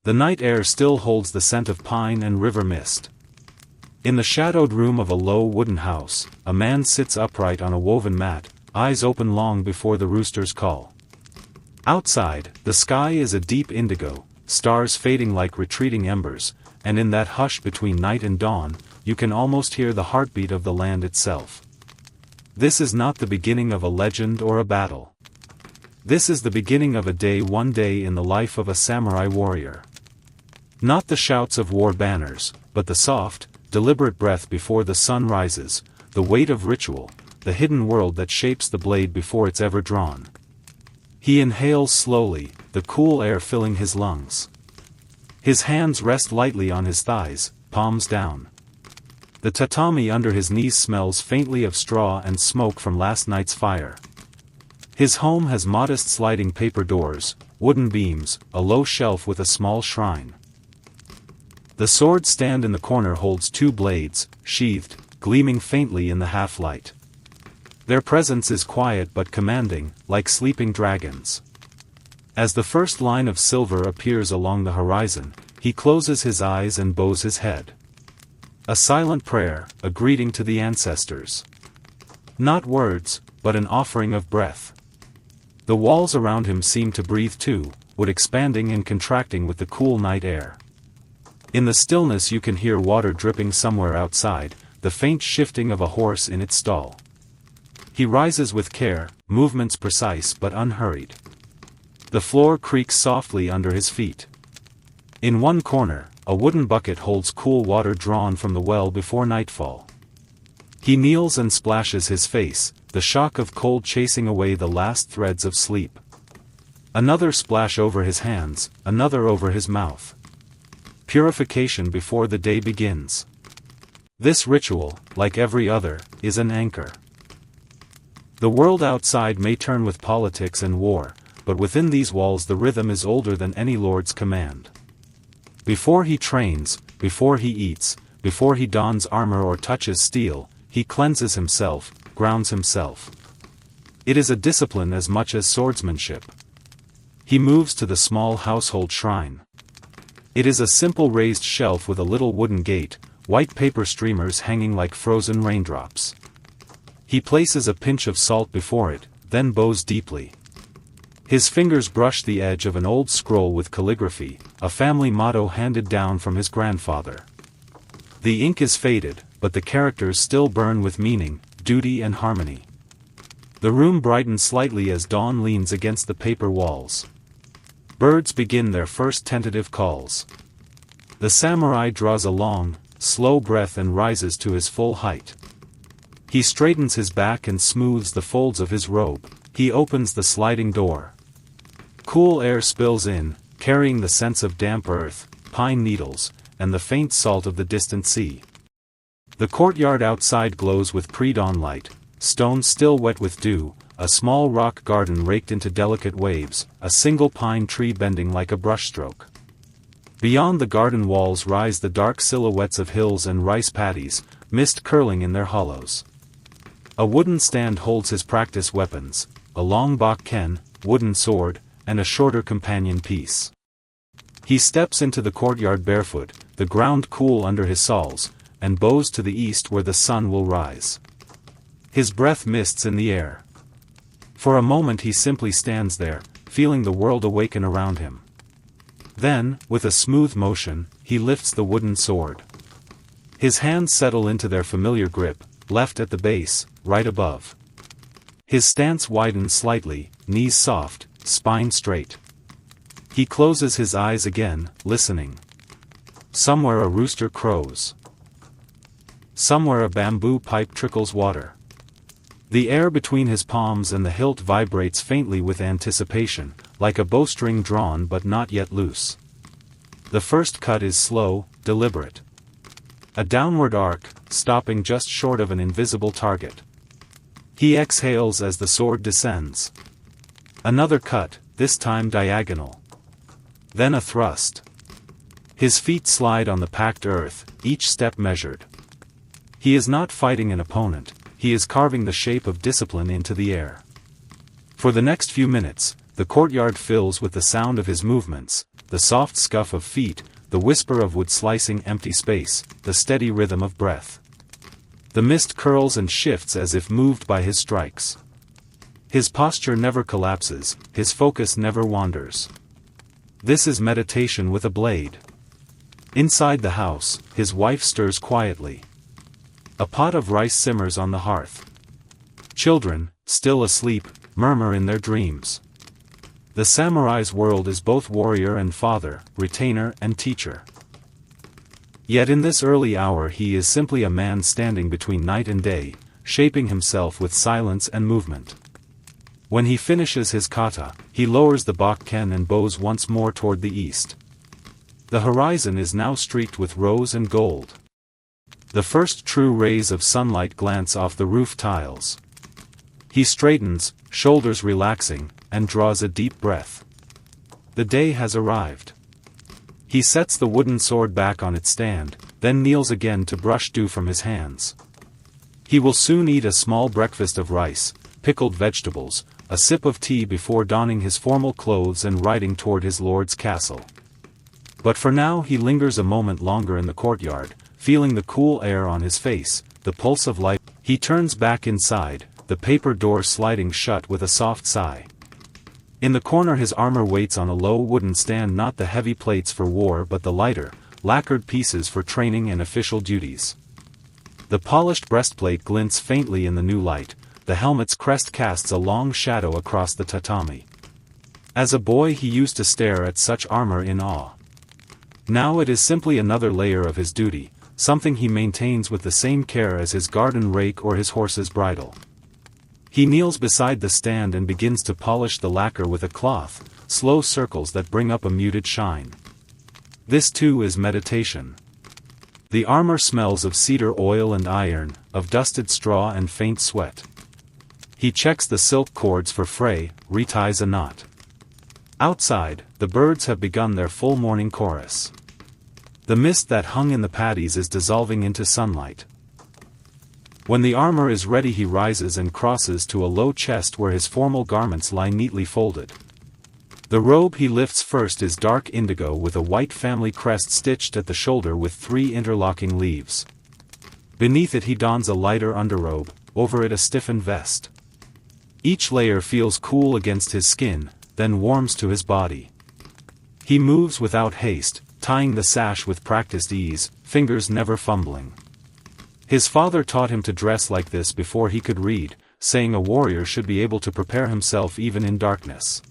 The night air still holds the scent of pine and river mist. In the shadowed room of a low wooden house, a man sits upright on a woven mat, eyes open long before the rooster's call. Outside, the sky is a deep indigo, stars fading like retreating embers, and in that hush between night and dawn, you can almost hear the heartbeat of the land itself. This is not the beginning of a legend or a battle. This is the beginning of a day, one day in the life of a samurai warrior. Not the shouts of war banners, but the soft, deliberate breath before the sun rises, the weight of ritual, the hidden world that shapes the blade before it's ever drawn. He inhales slowly, the cool air filling his lungs. His hands rest lightly on his thighs, palms down. The tatami under his knees smells faintly of straw and smoke from last night's fire. His home has modest sliding paper doors, wooden beams, a low shelf with a small shrine. The sword stand in the corner holds two blades, sheathed, gleaming faintly in the half-light. Their presence is quiet but commanding, like sleeping dragons. As the first line of silver appears along the horizon, he closes his eyes and bows his head. A silent prayer, a greeting to the ancestors. Not words, but an offering of breath. The walls around him seem to breathe too, wood expanding and contracting with the cool night air. In the stillness you can hear water dripping somewhere outside, the faint shifting of a horse in its stall. He rises with care, movements precise but unhurried. The floor creaks softly under his feet. In one corner, a wooden bucket holds cool water drawn from the well before nightfall. He kneels and splashes his face, the shock of cold chasing away the last threads of sleep. Another splash over his hands, another over his mouth. Purification before the day begins. This ritual, like every other, is an anchor. The world outside may turn with politics and war, but within these walls the rhythm is older than any lord's command. Before he trains, before he eats, before he dons armor or touches steel, he cleanses himself, grounds himself. It is a discipline as much as swordsmanship. He moves to the small household shrine. It is a simple raised shelf with a little wooden gate, white paper streamers hanging like frozen raindrops. He places a pinch of salt before it, then bows deeply. His fingers brush the edge of an old scroll with calligraphy, a family motto handed down from his grandfather. The ink is faded, but the characters still burn with meaning, duty and harmony. The room brightens slightly as dawn leans against the paper walls. Birds begin their first tentative calls. The samurai draws a long, slow breath and rises to his full height. He straightens his back and smooths the folds of his robe. He opens the sliding door. Cool air spills in, carrying the scents of damp earth, pine needles, and the faint salt of the distant sea. The courtyard outside glows with pre-dawn light, stones still wet with dew, a small rock garden raked into delicate waves, a single pine tree bending like a brushstroke. Beyond the garden walls rise the dark silhouettes of hills and rice paddies, mist curling in their hollows. A wooden stand holds his practice weapons, a long bakken, wooden sword, and a shorter companion piece. He steps into the courtyard barefoot, the ground cool under his soles, and bows to the east where the sun will rise. His breath mists in the air. For a moment he simply stands there, feeling the world awaken around him. Then, with a smooth motion, he lifts the wooden sword. His hands settle into their familiar grip, left at the base, right above. His stance widens slightly, knees soft, spine straight. He closes his eyes again, listening. Somewhere a rooster crows. Somewhere a bamboo pipe trickles water. The air between his palms and the hilt vibrates faintly with anticipation, like a bowstring drawn but not yet loose. The first cut is slow, deliberate. A downward arc, stopping just short of an invisible target. He exhales as the sword descends. Another cut, this time diagonal. Then a thrust. His feet slide on the packed earth, each step measured. He is not fighting an opponent, he is carving the shape of discipline into the air. For the next few minutes, the courtyard fills with the sound of his movements, the soft scuff of feet, the whisper of wood slicing empty space, the steady rhythm of breath. The mist curls and shifts as if moved by his strikes. His posture never collapses, his focus never wanders. This is meditation with a blade. Inside the house, his wife stirs quietly. A pot of rice simmers on the hearth. Children, still asleep, murmur in their dreams. The samurai's world is both warrior and father, retainer and teacher. Yet in this early hour he is simply a man standing between night and day, shaping himself with silence and movement. When he finishes his kata, he lowers the bakken and bows once more toward the east. The horizon is now streaked with rose and gold. The first true rays of sunlight glance off the roof tiles. He straightens, shoulders relaxing, and draws a deep breath. The day has arrived. He sets the wooden sword back on its stand, then kneels again to brush dew from his hands. He will soon eat a small breakfast of rice, pickled vegetables, a sip of tea before donning his formal clothes and riding toward his lord's castle. But for now he lingers a moment longer in the courtyard, feeling the cool air on his face, the pulse of life. He turns back inside, the paper door sliding shut with a soft sigh. In the corner his armor waits on a low wooden stand, not the heavy plates for war but the lighter, lacquered pieces for training and official duties. The polished breastplate glints faintly in the new light, the helmet's crest casts a long shadow across the tatami. As a boy he used to stare at such armor in awe. Now it is simply another layer of his duty, something he maintains with the same care as his garden rake or his horse's bridle. He kneels beside the stand and begins to polish the lacquer with a cloth, slow circles that bring up a muted shine. This too is meditation. The armor smells of cedar oil and iron, of dusted straw and faint sweat. He checks the silk cords for fray, reties a knot. Outside, the birds have begun their full morning chorus. The mist that hung in the paddies is dissolving into sunlight. When the armor is ready he rises and crosses to a low chest where his formal garments lie neatly folded. The robe he lifts first is dark indigo with a white family crest stitched at the shoulder with 3 interlocking leaves. Beneath it he dons a lighter underrobe, over it a stiffened vest. Each layer feels cool against his skin, then warms to his body. He moves without haste, tying the sash with practiced ease, fingers never fumbling. His father taught him to dress like this before he could read, saying a warrior should be able to prepare himself even in darkness.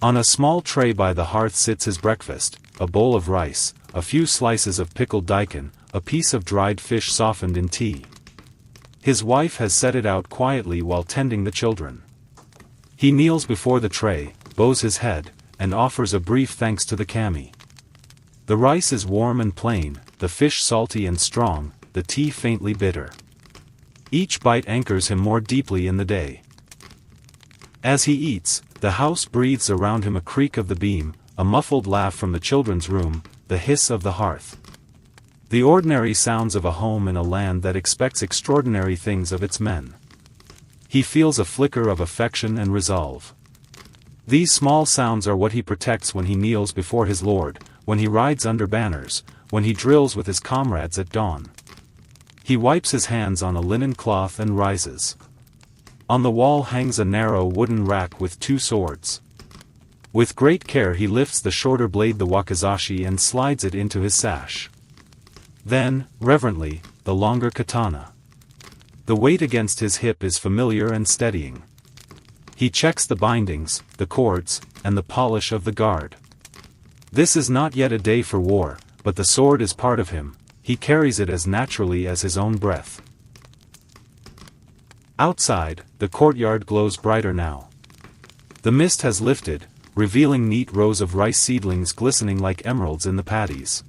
On a small tray by the hearth sits his breakfast, a bowl of rice, a few slices of pickled daikon, a piece of dried fish softened in tea. His wife has set it out quietly while tending the children. He kneels before the tray, bows his head, and offers a brief thanks to the kami. The rice is warm and plain, the fish salty and strong, the tea faintly bitter. Each bite anchors him more deeply in the day. As he eats, the house breathes around him, a creak of the beam, a muffled laugh from the children's room, the hiss of the hearth. The ordinary sounds of a home in a land that expects extraordinary things of its men. He feels a flicker of affection and resolve. These small sounds are what he protects when he kneels before his lord, when he rides under banners, when he drills with his comrades at dawn. He wipes his hands on a linen cloth and rises. On the wall hangs a narrow wooden rack with 2 swords. With great care he lifts the shorter blade, the wakizashi, and slides it into his sash. Then, reverently, the longer katana. The weight against his hip is familiar and steadying. He checks the bindings, the cords, and the polish of the guard. This is not yet a day for war, but the sword is part of him. He carries it as naturally as his own breath. Outside, the courtyard glows brighter now. The mist has lifted, revealing neat rows of rice seedlings glistening like emeralds in the paddies.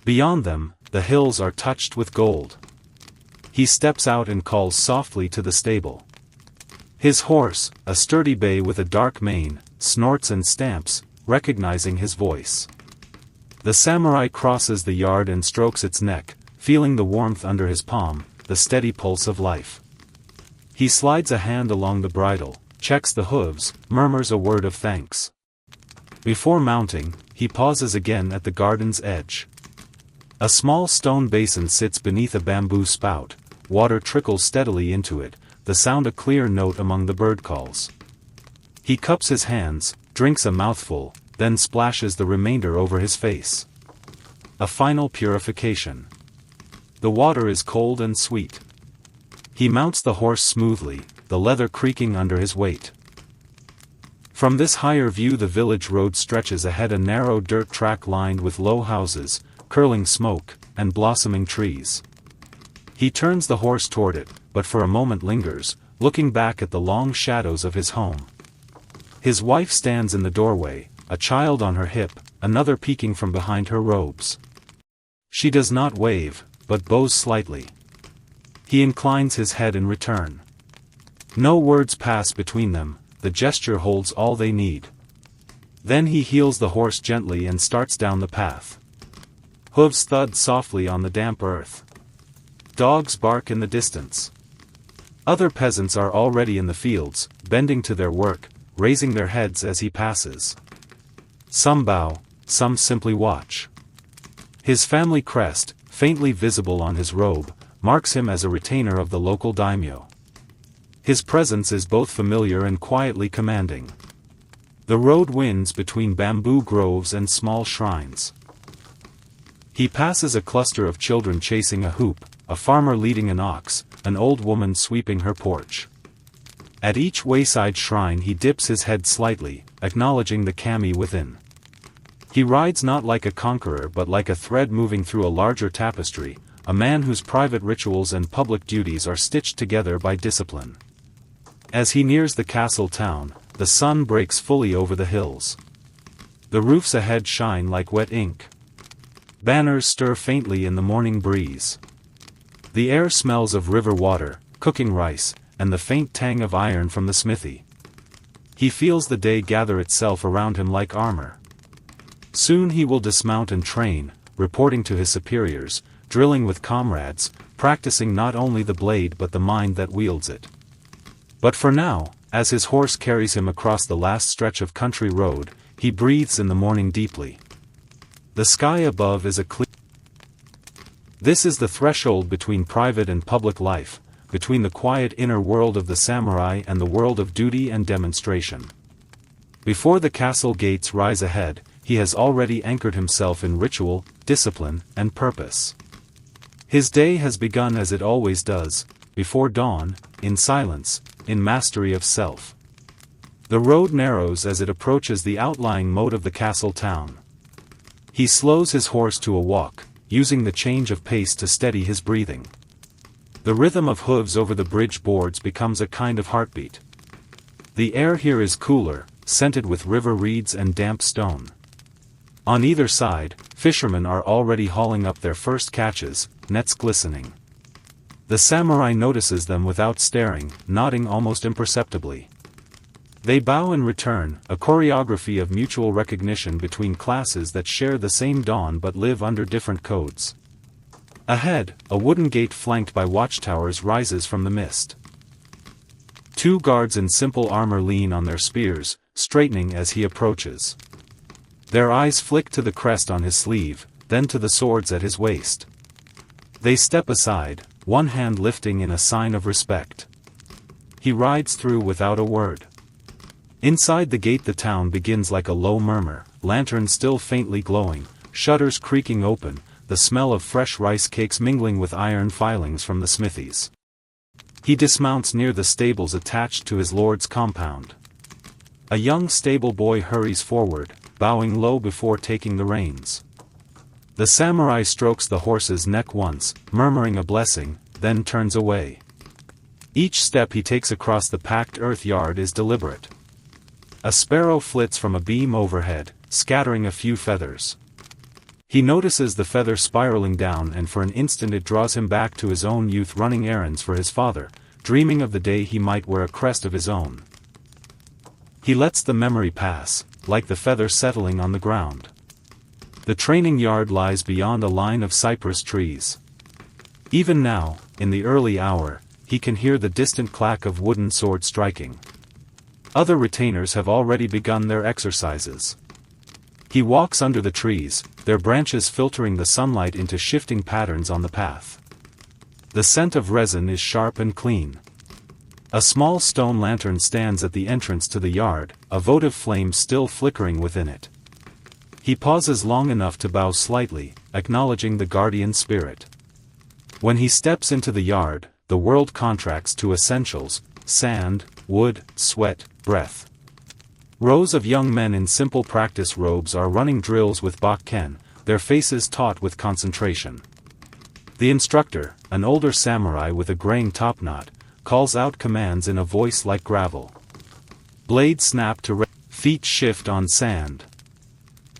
Beyond them, the hills are touched with gold. He steps out and calls softly to the stable. His horse, a sturdy bay with a dark mane, snorts and stamps, recognizing his voice. The samurai crosses the yard and strokes its neck, feeling the warmth under his palm, the steady pulse of life. He slides a hand along the bridle, checks the hooves, murmurs a word of thanks. Before mounting, he pauses again at the garden's edge. A small stone basin sits beneath a bamboo spout, water trickles steadily into it, the sound a clear note among the bird calls. He cups his hands, drinks a mouthful, then splashes the remainder over his face. A final purification. The water is cold and sweet. He mounts the horse smoothly, the leather creaking under his weight. From this higher view the village road stretches ahead, a narrow dirt track lined with low houses, curling smoke, and blossoming trees. He turns the horse toward it, but for a moment lingers, looking back at the long shadows of his home. His wife stands in the doorway, a child on her hip, another peeking from behind her robes. She does not wave, but bows slightly. He inclines his head in return. No words pass between them, the gesture holds all they need. Then he heels the horse gently and starts down the path. Hooves thud softly on the damp earth. Dogs bark in the distance. Other peasants are already in the fields, bending to their work, raising their heads as he passes. Some bow, some simply watch. His family crest, faintly visible on his robe, marks him as a retainer of the local daimyo. His presence is both familiar and quietly commanding. The road winds between bamboo groves and small shrines. He passes a cluster of children chasing a hoop, a farmer leading an ox, an old woman sweeping her porch. At each wayside shrine he dips his head slightly, acknowledging the kami within. He rides not like a conqueror but like a thread moving through a larger tapestry, a man whose private rituals and public duties are stitched together by discipline. As he nears the castle town, the sun breaks fully over the hills. The roofs ahead shine like wet ink. Banners stir faintly in the morning breeze. The air smells of river water, cooking rice, and the faint tang of iron from the smithy. He feels the day gather itself around him like armor. Soon he will dismount and train, reporting to his superiors, drilling with comrades, practicing not only the blade but the mind that wields it. But for now, as his horse carries him across the last stretch of country road, he breathes in the morning deeply. The sky above is a clear. This is the threshold between private and public life, between the quiet inner world of the samurai and the world of duty and demonstration. Before the castle gates rise ahead, he has already anchored himself in ritual, discipline, and purpose. His day has begun as it always does, before dawn, in silence, in mastery of self. The road narrows as it approaches the outlying moat of the castle town. He slows his horse to a walk, using the change of pace to steady his breathing. The rhythm of hooves over the bridge boards becomes a kind of heartbeat. The air here is cooler, scented with river reeds and damp stone. On either side, fishermen are already hauling up their first catches, nets glistening. The samurai notices them without staring, nodding almost imperceptibly. They bow in return, a choreography of mutual recognition between classes that share the same dawn but live under different codes. Ahead, a wooden gate flanked by watchtowers rises from the mist. Two guards in simple armor lean on their spears, straightening as he approaches. Their eyes flick to the crest on his sleeve, then to the swords at his waist. They step aside, one hand lifting in a sign of respect. He rides through without a word. Inside the gate the town begins like a low murmur, lanterns still faintly glowing, shutters creaking open, the smell of fresh rice cakes mingling with iron filings from the smithies. He dismounts near the stables attached to his lord's compound. A young stable boy hurries forward, bowing low before taking the reins. The samurai strokes the horse's neck once, murmuring a blessing, then turns away. Each step he takes across the packed earth yard is deliberate. A sparrow flits from a beam overhead, scattering a few feathers. He notices the feather spiraling down and for an instant it draws him back to his own youth running errands for his father, dreaming of the day he might wear a crest of his own. He lets the memory pass, like the feather settling on the ground. The training yard lies beyond a line of cypress trees. Even now, in the early hour, he can hear the distant clack of wooden sword striking. Other retainers have already begun their exercises. He walks under the trees, their branches filtering the sunlight into shifting patterns on the path. The scent of resin is sharp and clean. A small stone lantern stands at the entrance to the yard, a votive flame still flickering within it. He pauses long enough to bow slightly, acknowledging the guardian spirit. When he steps into the yard, the world contracts to essentials: sand, wood, sweat, breath. Rows of young men in simple practice robes are running drills with Bakken, their faces taut with concentration. The instructor, an older samurai with a graying topknot, calls out commands in a voice like gravel. Blades snap to feet shift on sand.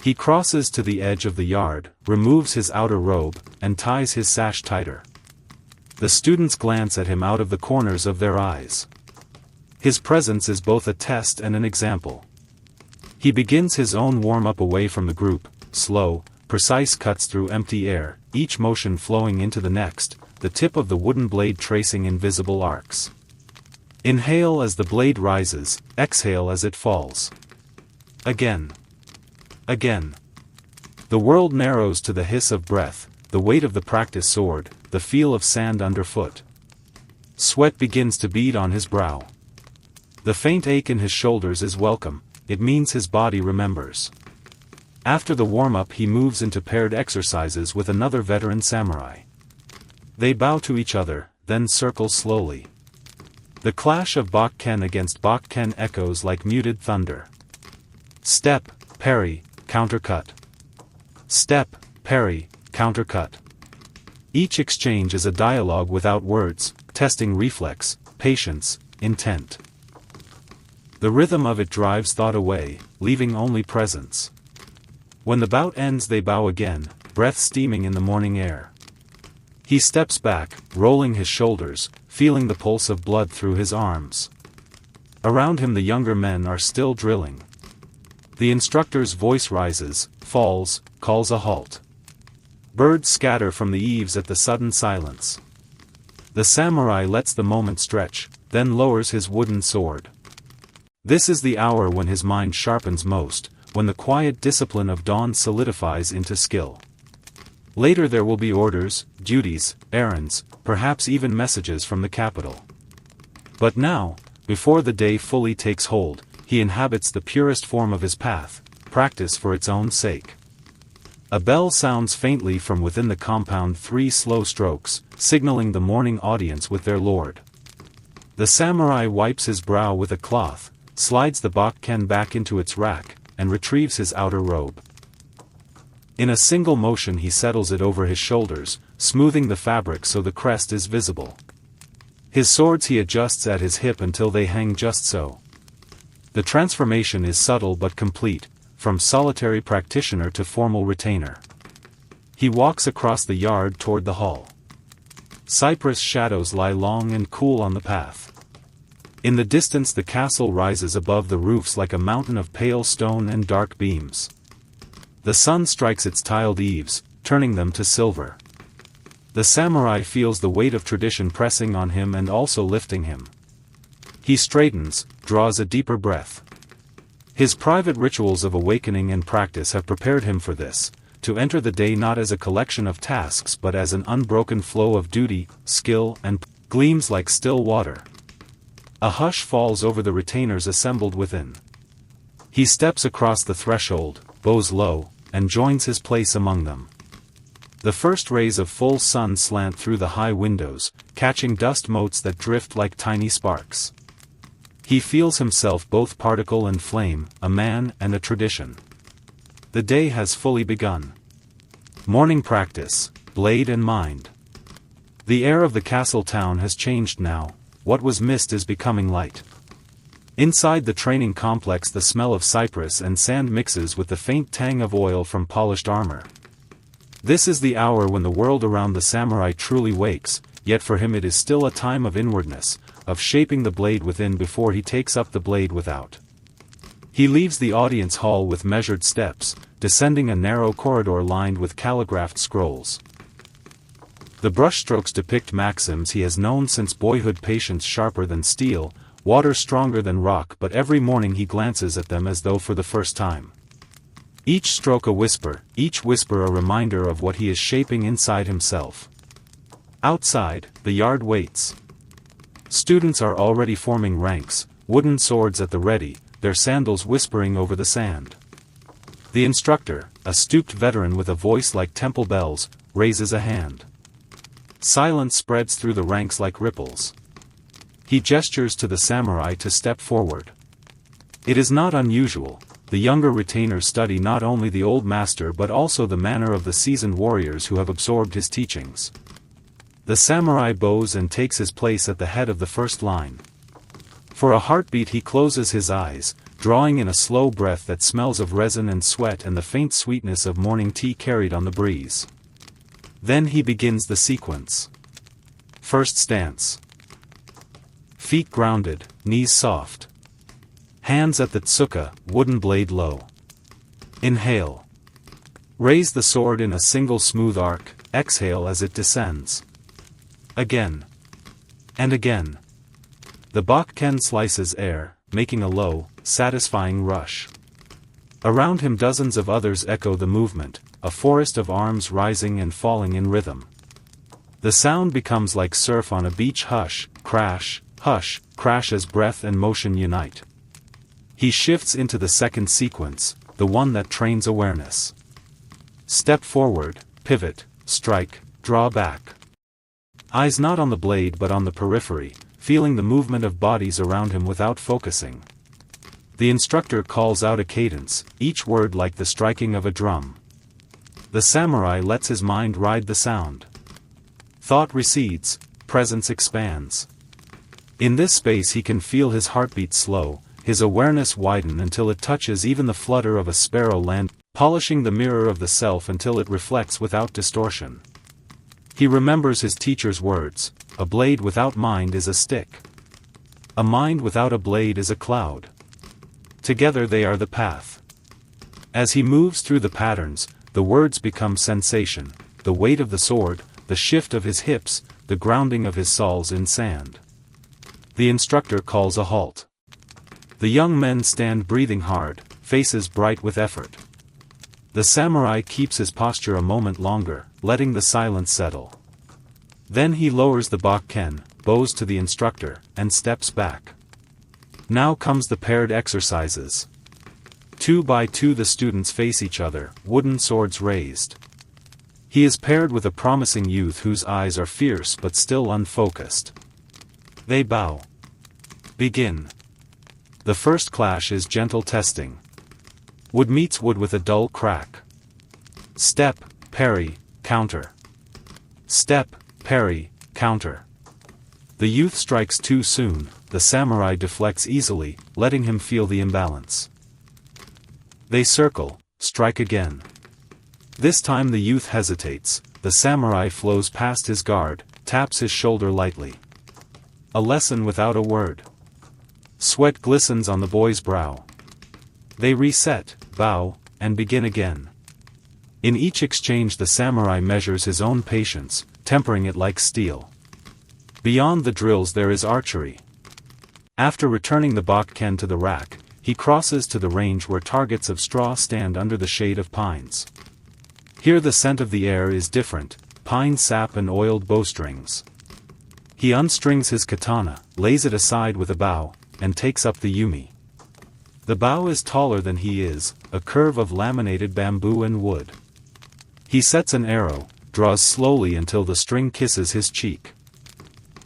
He crosses to the edge of the yard, removes his outer robe, and ties his sash tighter. The students glance at him out of the corners of their eyes. His presence is both a test and an example. He begins his own warm-up away from the group, slow, precise cuts through empty air, each motion flowing into the next, the tip of the wooden blade tracing invisible arcs. Inhale as the blade rises, exhale as it falls. Again. Again. The world narrows to the hiss of breath, the weight of the practice sword, the feel of sand underfoot. Sweat begins to bead on his brow. The faint ache in his shoulders is welcome, it means his body remembers. After the warm-up he moves into paired exercises with another veteran samurai. They bow to each other, then circle slowly. The clash of Bakken against Bakken echoes like muted thunder. Step, parry, countercut. Step, parry, countercut. Each exchange is a dialogue without words, testing reflex, patience, intent. The rhythm of it drives thought away, leaving only presence. When the bout ends they bow again, breath steaming in the morning air. He steps back, rolling his shoulders, feeling the pulse of blood through his arms. Around him the younger men are still drilling. The instructor's voice rises, falls, calls a halt. Birds scatter from the eaves at the sudden silence. The samurai lets the moment stretch, then lowers his wooden sword. This is the hour when his mind sharpens most, when the quiet discipline of dawn solidifies into skill. Later there will be orders, duties, errands, perhaps even messages from the capital. But now, before the day fully takes hold, he inhabits the purest form of his path, practice for its own sake. A bell sounds faintly from within the compound, 3 slow strokes, signaling the morning audience with their lord. The samurai wipes his brow with a cloth, slides the Bakken back into its rack, and retrieves his outer robe. In a single motion he settles it over his shoulders, smoothing the fabric so the crest is visible. His swords he adjusts at his hip until they hang just so. The transformation is subtle but complete, from solitary practitioner to formal retainer. He walks across the yard toward the hall. Cypress shadows lie long and cool on the path. In the distance the castle rises above the roofs like a mountain of pale stone and dark beams. The sun strikes its tiled eaves, turning them to silver. The samurai feels the weight of tradition pressing on him and also lifting him. He straightens, draws a deeper breath. His private rituals of awakening and practice have prepared him for this, to enter the day not as a collection of tasks but as an unbroken flow of duty, skill, and gleams like still water. A hush falls over the retainers assembled within. He steps across the threshold, bows low, and joins his place among them. The first rays of full sun slant through the high windows, catching dust motes that drift like tiny sparks. He feels himself both particle and flame, a man and a tradition. The day has fully begun. Morning practice, blade and mind. The air of the castle town has changed now, what was mist is becoming light. Inside the training complex the smell of cypress and sand mixes with the faint tang of oil from polished armor. This is the hour when the world around the samurai truly wakes, yet for him it is still a time of inwardness, of shaping the blade within before he takes up the blade without. He leaves the audience hall with measured steps, descending a narrow corridor lined with calligraphed scrolls. The brushstrokes depict maxims he has known since boyhood: patience sharper than steel, water stronger than rock, but every morning he glances at them as though for the first time. Each stroke a whisper, each whisper a reminder of what he is shaping inside himself. Outside, the yard waits. Students are already forming ranks, wooden swords at the ready, their sandals whispering over the sand. The instructor, a stooped veteran with a voice like temple bells, raises a hand. Silence spreads through the ranks like ripples. He gestures to the samurai to step forward. It is not unusual. The younger retainers study not only the old master but also the manner of the seasoned warriors who have absorbed his teachings. The samurai bows and takes his place at the head of the first line. For a heartbeat he closes his eyes, drawing in a slow breath that smells of resin and sweat and the faint sweetness of morning tea carried on the breeze. Then he begins the sequence. First stance. Feet grounded, knees soft. Hands at the tsuka, wooden blade low. Inhale. Raise the sword in a single smooth arc, exhale as it descends. Again. And again. The bakken slices air, making a low, satisfying rush. Around him dozens of others echo the movement, a forest of arms rising and falling in rhythm. The sound becomes like surf on a beach. Hush, crash, hush, crash as breath and motion unite. He shifts into the second sequence, the one that trains awareness. Step forward, pivot, strike, draw back. Eyes not on the blade but on the periphery, feeling the movement of bodies around him without focusing. The instructor calls out a cadence, each word like the striking of a drum. The samurai lets his mind ride the sound. Thought recedes, presence expands. In this space he can feel his heartbeat slow, his awareness widen until it touches even the flutter of a sparrow land, polishing the mirror of the self until it reflects without distortion. He remembers his teacher's words, a blade without mind is a stick. A mind without a blade is a cloud. Together they are the path. As he moves through the patterns, the words become sensation, the weight of the sword, the shift of his hips, the grounding of his soles in sand. The instructor calls a halt. The young men stand breathing hard, faces bright with effort. The samurai keeps his posture a moment longer, letting the silence settle. Then he lowers the bakken, bows to the instructor, and steps back. Now comes the paired exercises. 2 by 2 the students face each other, wooden swords raised. He is paired with a promising youth whose eyes are fierce but still unfocused. They bow. Begin. The first clash is gentle testing. Wood meets wood with a dull crack. Step, parry, counter. Step, parry, counter. The youth strikes too soon, the samurai deflects easily, letting him feel the imbalance. They circle, strike again. This time the youth hesitates, the samurai flows past his guard, taps his shoulder lightly. A lesson without a word. Sweat glistens on the boy's brow. They reset, bow, and begin again. In each exchange the samurai measures his own patience, tempering it like steel. Beyond the drills there is archery. After returning the bakken to the rack, he crosses to the range where targets of straw stand under the shade of pines. Here the scent of the air is different, pine sap and oiled bowstrings. He unstrings his katana, lays it aside with a bow, and takes up the yumi. The bow is taller than he is, a curve of laminated bamboo and wood. He sets an arrow, draws slowly until the string kisses his cheek.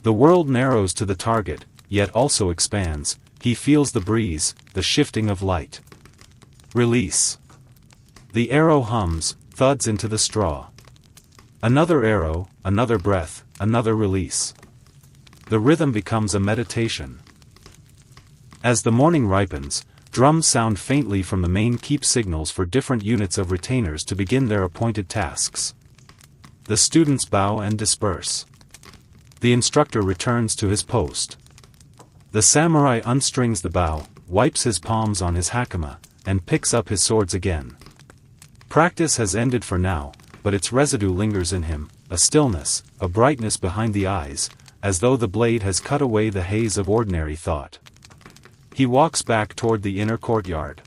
The world narrows to the target, yet also expands. He feels the breeze, the shifting of light. Release. The arrow hums, thuds into the straw. Another arrow, another breath, another release. The rhythm becomes a meditation. As the morning ripens, drums sound faintly from the main keep signals for different units of retainers to begin their appointed tasks. The students bow and disperse. The instructor returns to his post. The samurai unstrings the bow, wipes his palms on his hakama, and picks up his swords again. Practice has ended for now, but its residue lingers in him, a stillness, a brightness behind the eyes, as though the blade has cut away the haze of ordinary thought. He walks back toward the inner courtyard.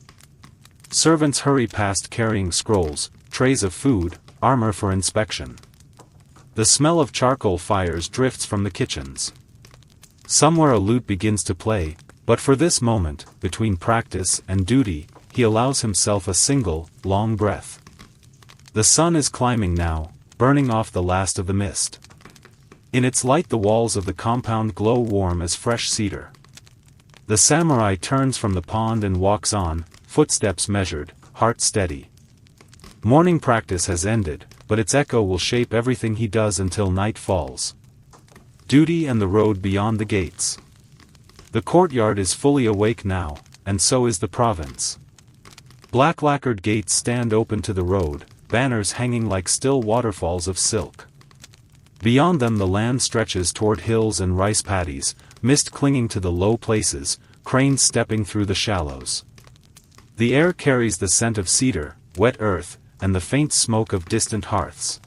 Servants hurry past carrying scrolls, trays of food, armor for inspection. The smell of charcoal fires drifts from the kitchens. Somewhere a lute begins to play, but for this moment, between practice and duty, he allows himself a single, long breath. The sun is climbing now, burning off the last of the mist. In its light the walls of the compound glow warm as fresh cedar. The samurai turns from the pond and walks on, footsteps measured, heart steady. Morning practice has ended, but its echo will shape everything he does until night falls. Duty and the road beyond the gates. The courtyard is fully awake now, and so is the province. Black lacquered gates stand open to the road, banners hanging like still waterfalls of silk. Beyond them the land stretches toward hills and rice paddies, mist clinging to the low places, cranes stepping through the shallows. The air carries the scent of cedar, wet earth, and the faint smoke of distant hearths.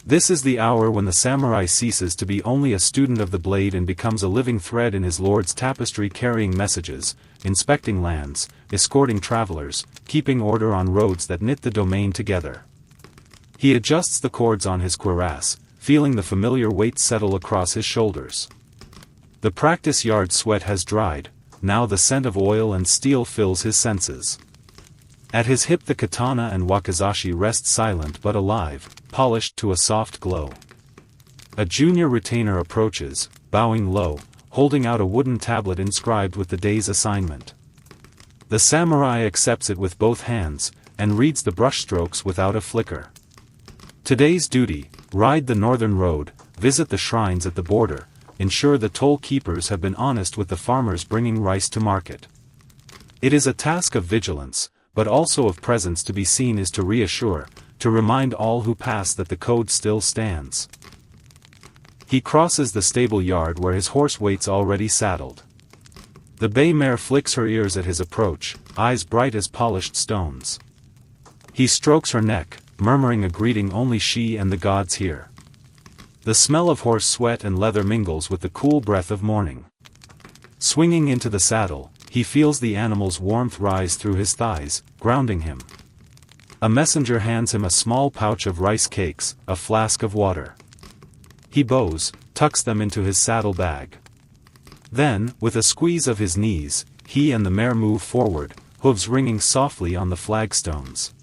This is the hour when the samurai ceases to be only a student of the blade and becomes a living thread in his lord's tapestry, carrying messages, inspecting lands, escorting travelers, keeping order on roads that knit the domain together. He adjusts the cords on his cuirass, feeling the familiar weight settle across his shoulders. The practice yard sweat has dried, now the scent of oil and steel fills his senses. At his hip the katana and wakizashi rest silent but alive, polished to a soft glow. A junior retainer approaches, bowing low, holding out a wooden tablet inscribed with the day's assignment. The samurai accepts it with both hands, and reads the brushstrokes without a flicker. Today's duty: ride the northern road, visit the shrines at the border, ensure the toll keepers have been honest with the farmers bringing rice to market. It is a task of vigilance, but also of presence. To be seen is to reassure, to remind all who pass that the code still stands. He crosses the stable yard where his horse waits already saddled. The bay mare flicks her ears at his approach, eyes bright as polished stones. He strokes her neck, murmuring a greeting only she and the gods hear. The smell of horse sweat and leather mingles with the cool breath of morning. Swinging into the saddle, he feels the animal's warmth rise through his thighs, grounding him. A messenger hands him a small pouch of rice cakes, a flask of water. He bows, tucks them into his saddle bag. Then, with a squeeze of his knees, he and the mare move forward, hooves ringing softly on the flagstones.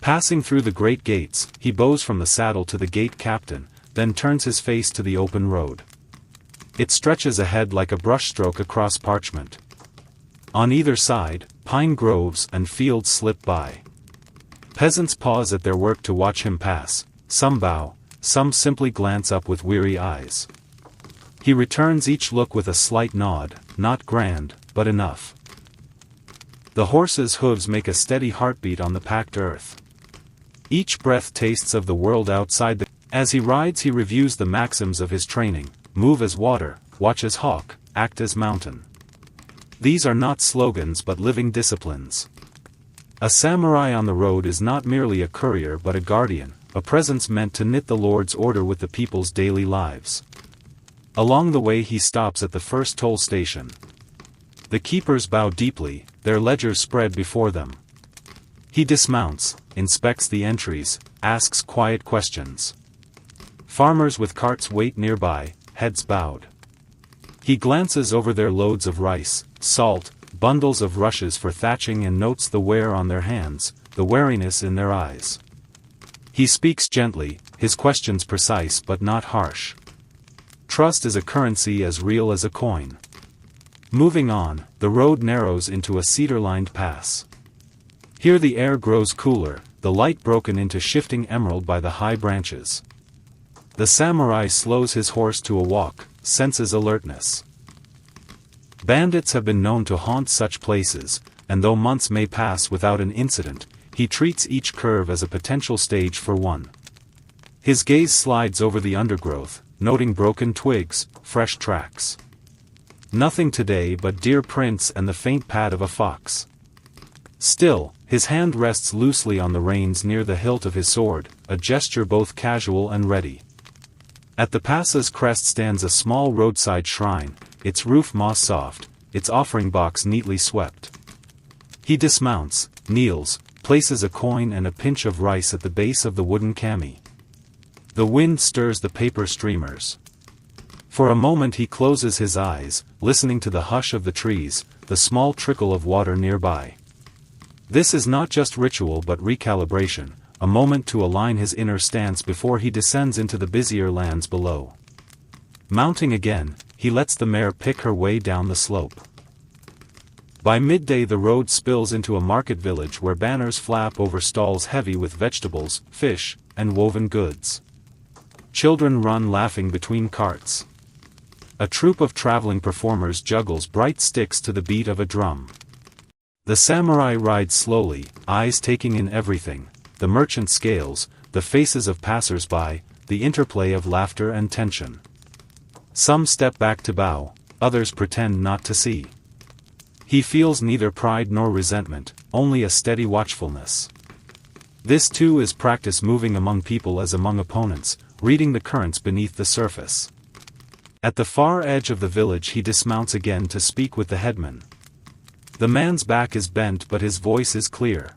Passing through the great gates, he bows from the saddle to the gate captain, then turns his face to the open road. It stretches ahead like a brushstroke across parchment. On either side, pine groves and fields slip by. Peasants pause at their work to watch him pass, some bow, some simply glance up with weary eyes. He returns each look with a slight nod, not grand, but enough. The horse's hooves make a steady heartbeat on the packed earth. Each breath tastes of the world outside. As he rides he reviews the maxims of his training: move as water, watch as hawk, act as mountain. These are not slogans but living disciplines. A samurai on the road is not merely a courier but a guardian, a presence meant to knit the Lord's order with the people's daily lives. Along the way he stops at the first toll station. The keepers bow deeply, their ledgers spread before them. He dismounts, inspects the entries, asks quiet questions. Farmers with carts wait nearby, heads bowed. He glances over their loads of rice, salt, bundles of rushes for thatching, and notes the wear on their hands, the wariness in their eyes. He speaks gently, his questions precise but not harsh. Trust is a currency as real as a coin. Moving on, the road narrows into a cedar-lined pass. Here the air grows cooler, the light broken into shifting emerald by the high branches. The samurai slows his horse to a walk, senses alertness. Bandits have been known to haunt such places, and though months may pass without an incident, he treats each curve as a potential stage for one. His gaze slides over the undergrowth, noting broken twigs, fresh tracks. Nothing today but deer prints and the faint pad of a fox. Still, his hand rests loosely on the reins near the hilt of his sword, a gesture both casual and ready. At the pass's crest stands a small roadside shrine, its roof moss-soft, its offering box neatly swept. He dismounts, kneels, places a coin and a pinch of rice at the base of the wooden kami. The wind stirs the paper streamers. For a moment he closes his eyes, listening to the hush of the trees, the small trickle of water nearby. This is not just ritual but recalibration, a moment to align his inner stance before he descends into the busier lands below. Mounting again, he lets the mare pick her way down the slope. By midday the road spills into a market village where banners flap over stalls heavy with vegetables, fish, and woven goods. Children run laughing between carts. A troupe of traveling performers juggles bright sticks to the beat of a drum. The samurai rides slowly, eyes taking in everything, the merchant scales, the faces of passers-by, the interplay of laughter and tension. Some step back to bow, others pretend not to see. He feels neither pride nor resentment, only a steady watchfulness. This too is practice moving among people as among opponents, reading the currents beneath the surface. At the far edge of the village he dismounts again to speak with the headman. The man's back is bent but his voice is clear.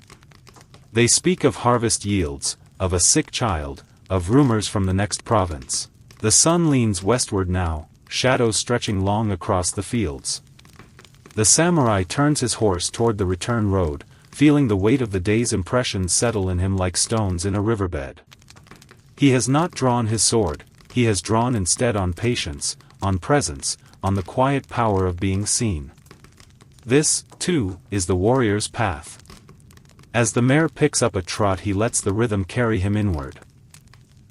They speak of harvest yields, of a sick child, of rumors from the next province. The sun leans westward now, shadows stretching long across the fields. The samurai turns his horse toward the return road, feeling the weight of the day's impressions settle in him like stones in a riverbed. He has not drawn his sword, he has drawn instead on patience, on presence, on the quiet power of being seen. This, too, is the warrior's path. As the mare picks up a trot he lets the rhythm carry him inward.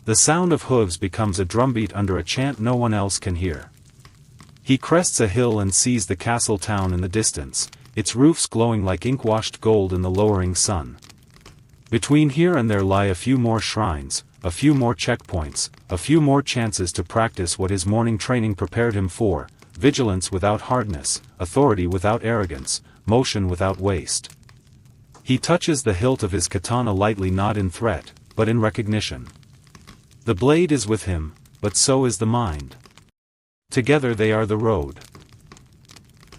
The sound of hooves becomes a drumbeat under a chant no one else can hear. He crests a hill and sees the castle town in the distance, its roofs glowing like ink-washed gold in the lowering sun. Between here and there lie a few more shrines, a few more checkpoints, a few more chances to practice what his morning training prepared him for: vigilance without hardness, authority without arrogance, motion without waste. He touches the hilt of his katana lightly, not in threat, but in recognition. The blade is with him, but so is the mind. Together they are the road.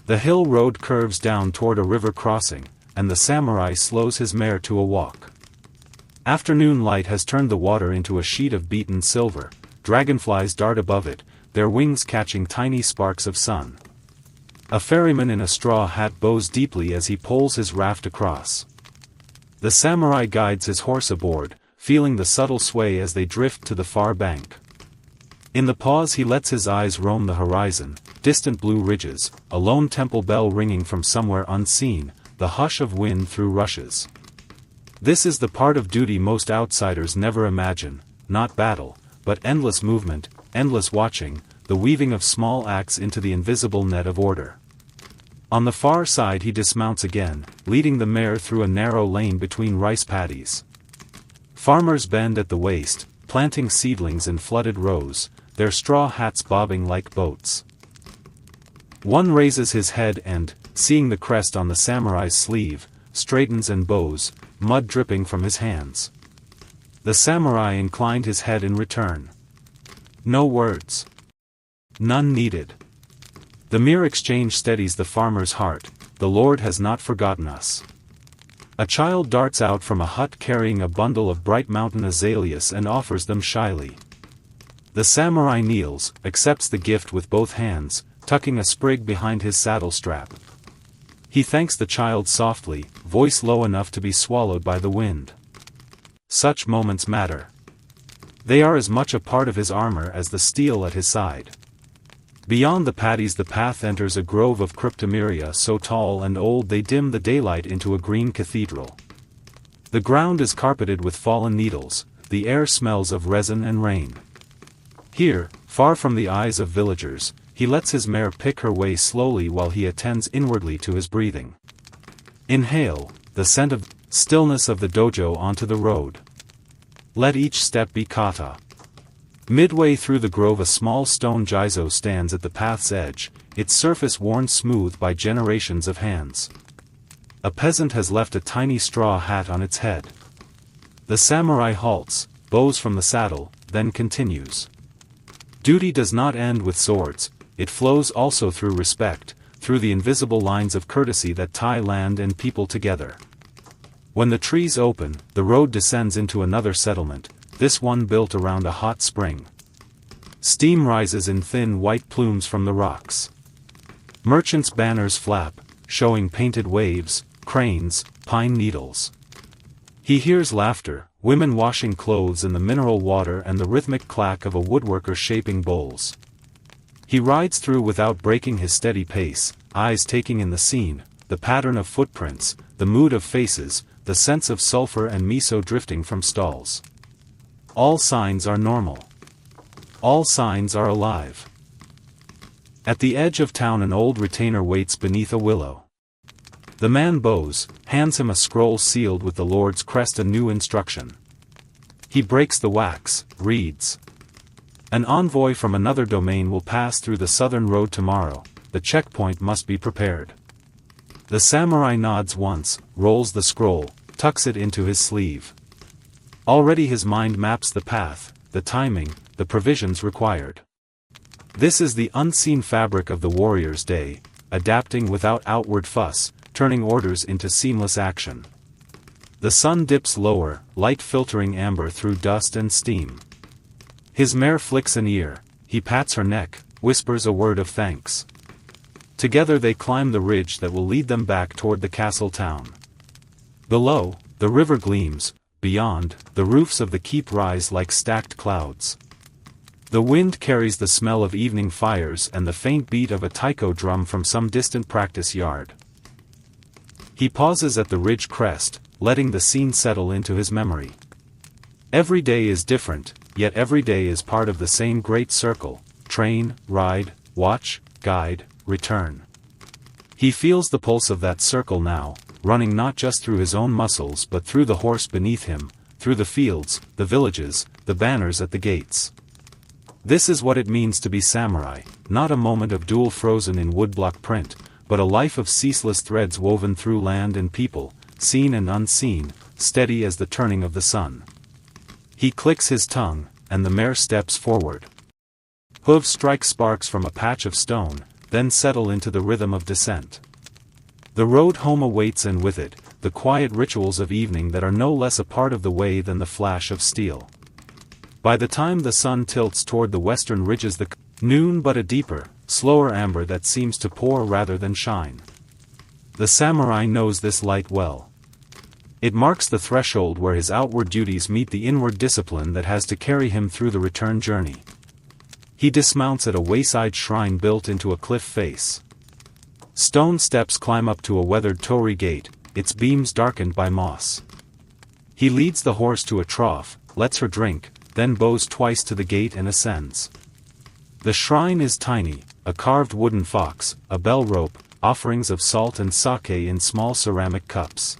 The hill road curves down toward a river crossing, and the samurai slows his mare to a walk. Afternoon light has turned the water into a sheet of beaten silver, dragonflies dart above it, their wings catching tiny sparks of sun. A ferryman in a straw hat bows deeply as he poles his raft across. The samurai guides his horse aboard, feeling the subtle sway as they drift to the far bank. In the pause he lets his eyes roam the horizon, distant blue ridges, a lone temple bell ringing from somewhere unseen, the hush of wind through rushes. This is the part of duty most outsiders never imagine, not battle, but endless movement, endless watching, the weaving of small acts into the invisible net of order. On the far side he dismounts again, leading the mare through a narrow lane between rice paddies. Farmers bend at the waist, planting seedlings in flooded rows, their straw hats bobbing like boats. One raises his head and, seeing the crest on the samurai's sleeve, straightens and bows, mud dripping from his hands. The samurai inclined his head in return. No words. None needed. The mere exchange steadies the farmer's heart: the Lord has not forgotten us. A child darts out from a hut carrying a bundle of bright mountain azaleas and offers them shyly. The samurai kneels, accepts the gift with both hands, tucking a sprig behind his saddle strap. He thanks the child softly, voice low enough to be swallowed by the wind. Such moments matter. They are as much a part of his armor as the steel at his side. Beyond the paddies the path enters a grove of cryptomeria so tall and old they dim the daylight into a green cathedral. The ground is carpeted with fallen needles, the air smells of resin and rain. Here, far from the eyes of villagers, he lets his mare pick her way slowly while he attends inwardly to his breathing. Inhale, the scent of stillness of the dojo onto the road. Let each step be kata. Midway through the grove a small stone jizo stands at the path's edge, its surface worn smooth by generations of hands. A peasant has left a tiny straw hat on its head. The samurai halts, bows from the saddle, then continues. Duty does not end with swords, it flows also through respect, through the invisible lines of courtesy that tie land and people together. When the trees open, the road descends into another settlement, this one built around a hot spring. Steam rises in thin white plumes from the rocks. Merchants' banners flap, showing painted waves, cranes, pine needles. He hears laughter, women washing clothes in the mineral water and the rhythmic clack of a woodworker shaping bowls. He rides through without breaking his steady pace, eyes taking in the scene, the pattern of footprints, the mood of faces, the scents of sulfur and miso drifting from stalls. All signs are normal. All signs are alive. At the edge of town an old retainer waits beneath a willow. The man bows, hands him a scroll sealed with the Lord's crest, a new instruction. He breaks the wax, reads. An envoy from another domain will pass through the southern road tomorrow, the checkpoint must be prepared. The samurai nods once, rolls the scroll, tucks it into his sleeve. Already his mind maps the path, the timing, the provisions required. This is the unseen fabric of the warrior's day, adapting without outward fuss, turning orders into seamless action. The sun dips lower, light filtering amber through dust and steam. His mare flicks an ear, he pats her neck, whispers a word of thanks. Together they climb the ridge that will lead them back toward the castle town. Below, the river gleams, beyond, the roofs of the keep rise like stacked clouds. The wind carries the smell of evening fires and the faint beat of a taiko drum from some distant practice yard. He pauses at the ridge crest, letting the scene settle into his memory. Every day is different, yet every day is part of the same great circle: train, ride, watch, guide, return. He feels the pulse of that circle now, running not just through his own muscles but through the horse beneath him, through the fields, the villages, the banners at the gates. This is what it means to be samurai, not a moment of duel frozen in woodblock print, but a life of ceaseless threads woven through land and people, seen and unseen, steady as the turning of the sun. He clicks his tongue, and the mare steps forward. Hooves strike sparks from a patch of stone, then settle into the rhythm of descent. The road home awaits, and with it, the quiet rituals of evening that are no less a part of the way than the flash of steel. By the time the sun tilts toward the western ridges, the noon but a deeper, slower amber that seems to pour rather than shine. The samurai knows this light well. It marks the threshold where his outward duties meet the inward discipline that has to carry him through the return journey. He dismounts at a wayside shrine built into a cliff face. Stone steps climb up to a weathered torii gate, its beams darkened by moss. He leads the horse to a trough, lets her drink, then bows twice to the gate and ascends. The shrine is tiny, a carved wooden fox, a bell rope, offerings of salt and sake in small ceramic cups.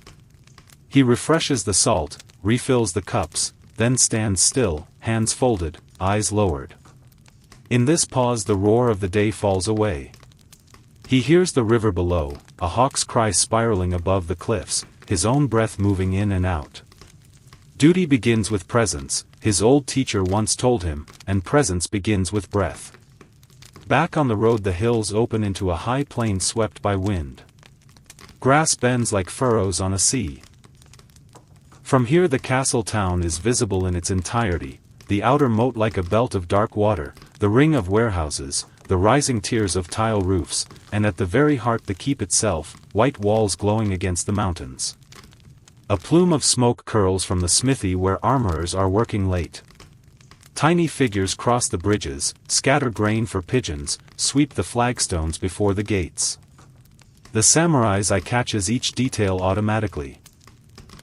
He refreshes the salt, refills the cups, then stands still, hands folded, eyes lowered. In this pause the roar of the day falls away. He hears the river below, a hawk's cry spiraling above the cliffs, his own breath moving in and out. Duty begins with presence, his old teacher once told him, and presence begins with breath. Back on the road the hills open into a high plain swept by wind. Grass bends like furrows on a sea. From here the castle town is visible in its entirety, the outer moat like a belt of dark water, the ring of warehouses, the rising tiers of tile roofs, and at the very heart the keep itself, white walls glowing against the mountains. A plume of smoke curls from the smithy where armorers are working late. Tiny figures cross the bridges, scatter grain for pigeons, sweep the flagstones before the gates. The samurai's eye catches each detail automatically.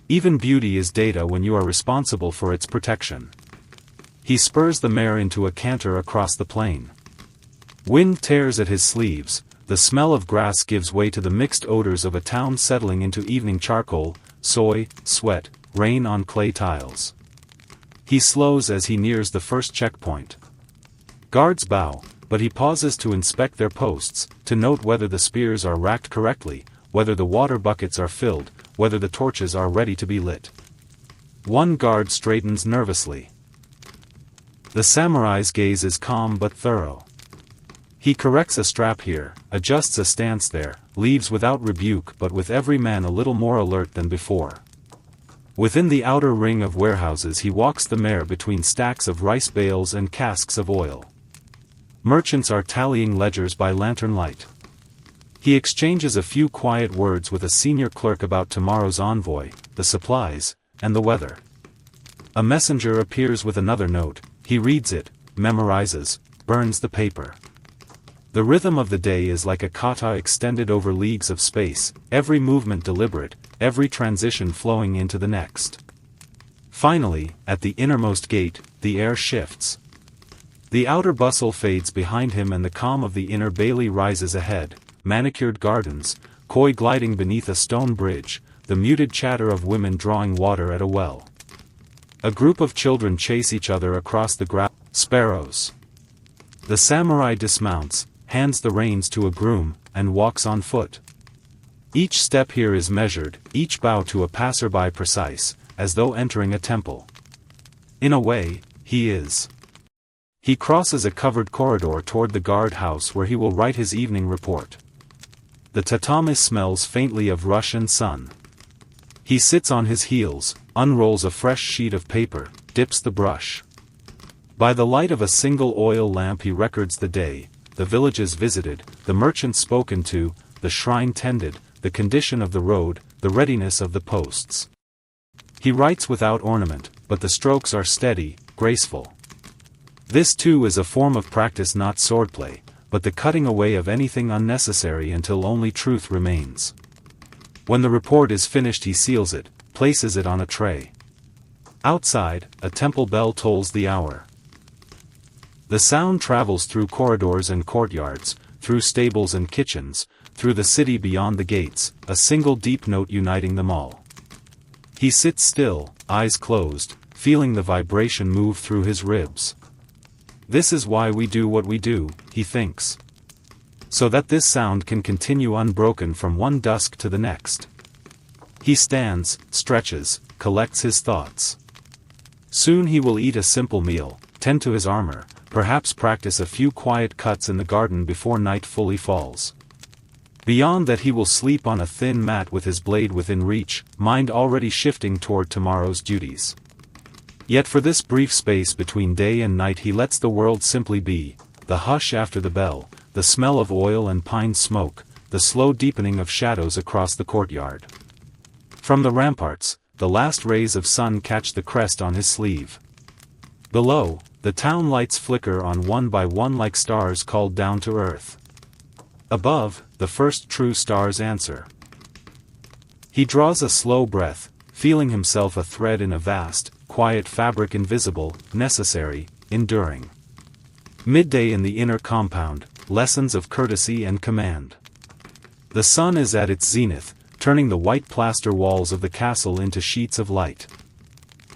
Even beauty is data when you are responsible for its protection. He spurs the mare into a canter across the plain. Wind tears at his sleeves, the smell of grass gives way to the mixed odors of a town settling into evening: charcoal, soy, sweat, rain on clay tiles. He slows as he nears the first checkpoint. Guards bow, but he pauses to inspect their posts, to note whether the spears are racked correctly, whether the water buckets are filled, whether the torches are ready to be lit. One guard straightens nervously. The samurai's gaze is calm but thorough. He corrects a strap here, adjusts a stance there, leaves without rebuke but with every man a little more alert than before. Within the outer ring of warehouses he walks the mare between stacks of rice bales and casks of oil. Merchants are tallying ledgers by lantern light. He exchanges a few quiet words with a senior clerk about tomorrow's envoy, the supplies, and the weather. A messenger appears with another note, he reads it, memorizes, burns the paper. The rhythm of the day is like a kata extended over leagues of space, every movement deliberate, every transition flowing into the next. Finally, at the innermost gate, the air shifts. The outer bustle fades behind him and the calm of the inner bailey rises ahead, manicured gardens, koi gliding beneath a stone bridge, the muted chatter of women drawing water at a well. A group of children chase each other across the grass. Sparrows. The samurai dismounts, hands the reins to a groom, and walks on foot. Each step here is measured, each bow to a passerby precise, as though entering a temple. In a way, he is. He crosses a covered corridor toward the guard house where he will write his evening report. The tatami smells faintly of rush and sun. He sits on his heels, unrolls a fresh sheet of paper, dips the brush. By the light of a single oil lamp he records the day, the villages visited, the merchants spoken to, the shrine tended, the condition of the road, the readiness of the posts. He writes without ornament, but the strokes are steady, graceful. This too is a form of practice, not swordplay, but the cutting away of anything unnecessary until only truth remains. When the report is finished he seals it, places it on a tray. Outside, a temple bell tolls the hour. The sound travels through corridors and courtyards, through stables and kitchens, through the city beyond the gates, a single deep note uniting them all. He sits still, eyes closed, feeling the vibration move through his ribs. This is why we do what we do, he thinks. So that this sound can continue unbroken from one dusk to the next. He stands, stretches, collects his thoughts. Soon he will eat a simple meal, tend to his armor, perhaps practice a few quiet cuts in the garden before night fully falls. Beyond that he will sleep on a thin mat with his blade within reach, mind already shifting toward tomorrow's duties. Yet for this brief space between day and night he lets the world simply be, the hush after the bell, the smell of oil and pine smoke, the slow deepening of shadows across the courtyard. From the ramparts, the last rays of sun catch the crest on his sleeve. Below, the town lights flicker on one by one like stars called down to earth. Above, the first true stars answer. He draws a slow breath, feeling himself a thread in a vast, quiet fabric, invisible, necessary, enduring. Midday in the inner compound, lessons of courtesy and command. The sun is at its zenith, turning the white plaster walls of the castle into sheets of light.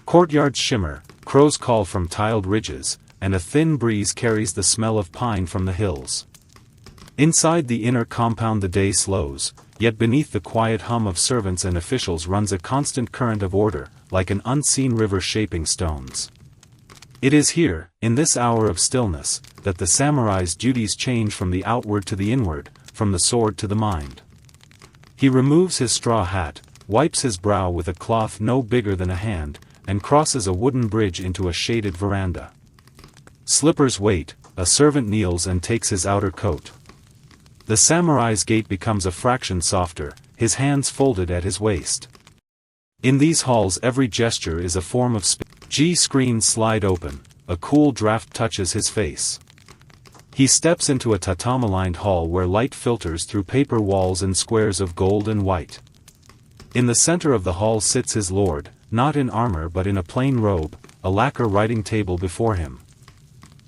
Courtyards shimmer, crows call from tiled ridges, and a thin breeze carries the smell of pine from the hills. Inside the inner compound the day slows, yet beneath the quiet hum of servants and officials runs a constant current of order, like an unseen river shaping stones. It is here, in this hour of stillness, that the samurai's duties change from the outward to the inward, from the sword to the mind. He removes his straw hat, wipes his brow with a cloth no bigger than a hand, and crosses a wooden bridge into a shaded veranda. Slippers wait, a servant kneels and takes his outer coat. The samurai's gait becomes a fraction softer, his hands folded at his waist. In these halls every gesture is a form of screens slide open, a cool draft touches his face. He steps into a tatami-lined hall where light filters through paper walls in squares of gold and white. In the center of the hall sits his lord, not in armor but in a plain robe, a lacquer writing table before him.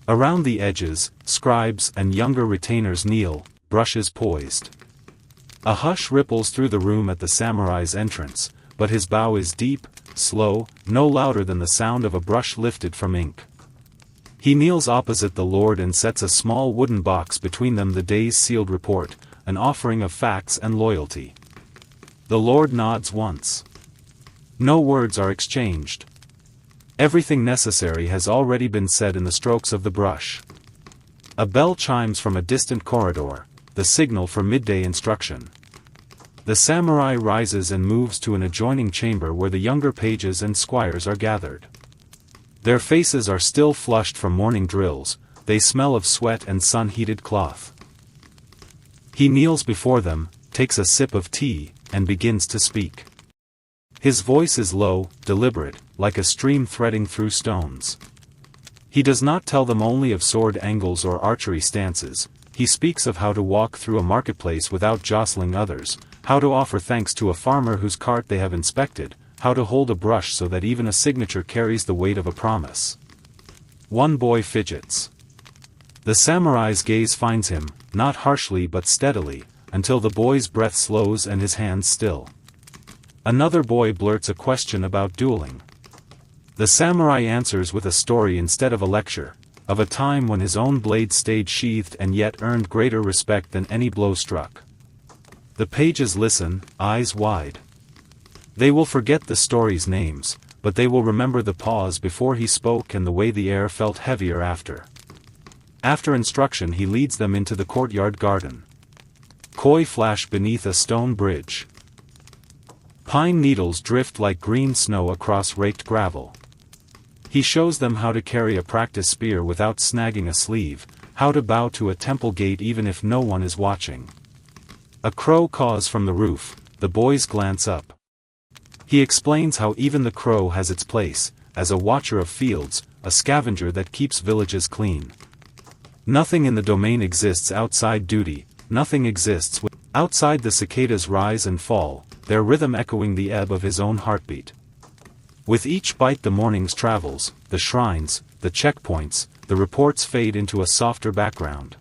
Around the edges, scribes and younger retainers kneel, brushes poised. A hush ripples through the room at the samurai's entrance, but his bow is deep, slow, no louder than the sound of a brush lifted from ink. He kneels opposite the lord and sets a small wooden box between them, the day's sealed report, an offering of facts and loyalty. The lord nods once. No words are exchanged. Everything necessary has already been said in the strokes of the brush. A bell chimes from a distant corridor, the signal for midday instruction. The samurai rises and moves to an adjoining chamber where the younger pages and squires are gathered. Their faces are still flushed from morning drills, they smell of sweat and sun-heated cloth. He kneels before them, takes a sip of tea, and begins to speak. His voice is low, deliberate, like a stream threading through stones. He does not tell them only of sword angles or archery stances, he speaks of how to walk through a marketplace without jostling others, how to offer thanks to a farmer whose cart they have inspected, how to hold a brush so that even a signature carries the weight of a promise. One boy fidgets. The samurai's gaze finds him, not harshly but steadily, until the boy's breath slows and his hands still. Another boy blurts a question about dueling. The samurai answers with a story instead of a lecture, of a time when his own blade stayed sheathed and yet earned greater respect than any blow struck. The pages listen, eyes wide. They will forget the story's names, but they will remember the pause before he spoke and the way the air felt heavier after. After instruction he leads them into the courtyard garden. Koi flash beneath a stone bridge. Pine needles drift like green snow across raked gravel. He shows them how to carry a practice spear without snagging a sleeve, how to bow to a temple gate even if no one is watching. A crow caws from the roof, the boys glance up. He explains how even the crow has its place, as a watcher of fields, a scavenger that keeps villages clean. Nothing in the domain exists outside duty, nothing exists outside. The cicadas rise and fall, their rhythm echoing the ebb of his own heartbeat. With each bite the morning's travels, the shrines, the checkpoints, the reports fade into a softer background.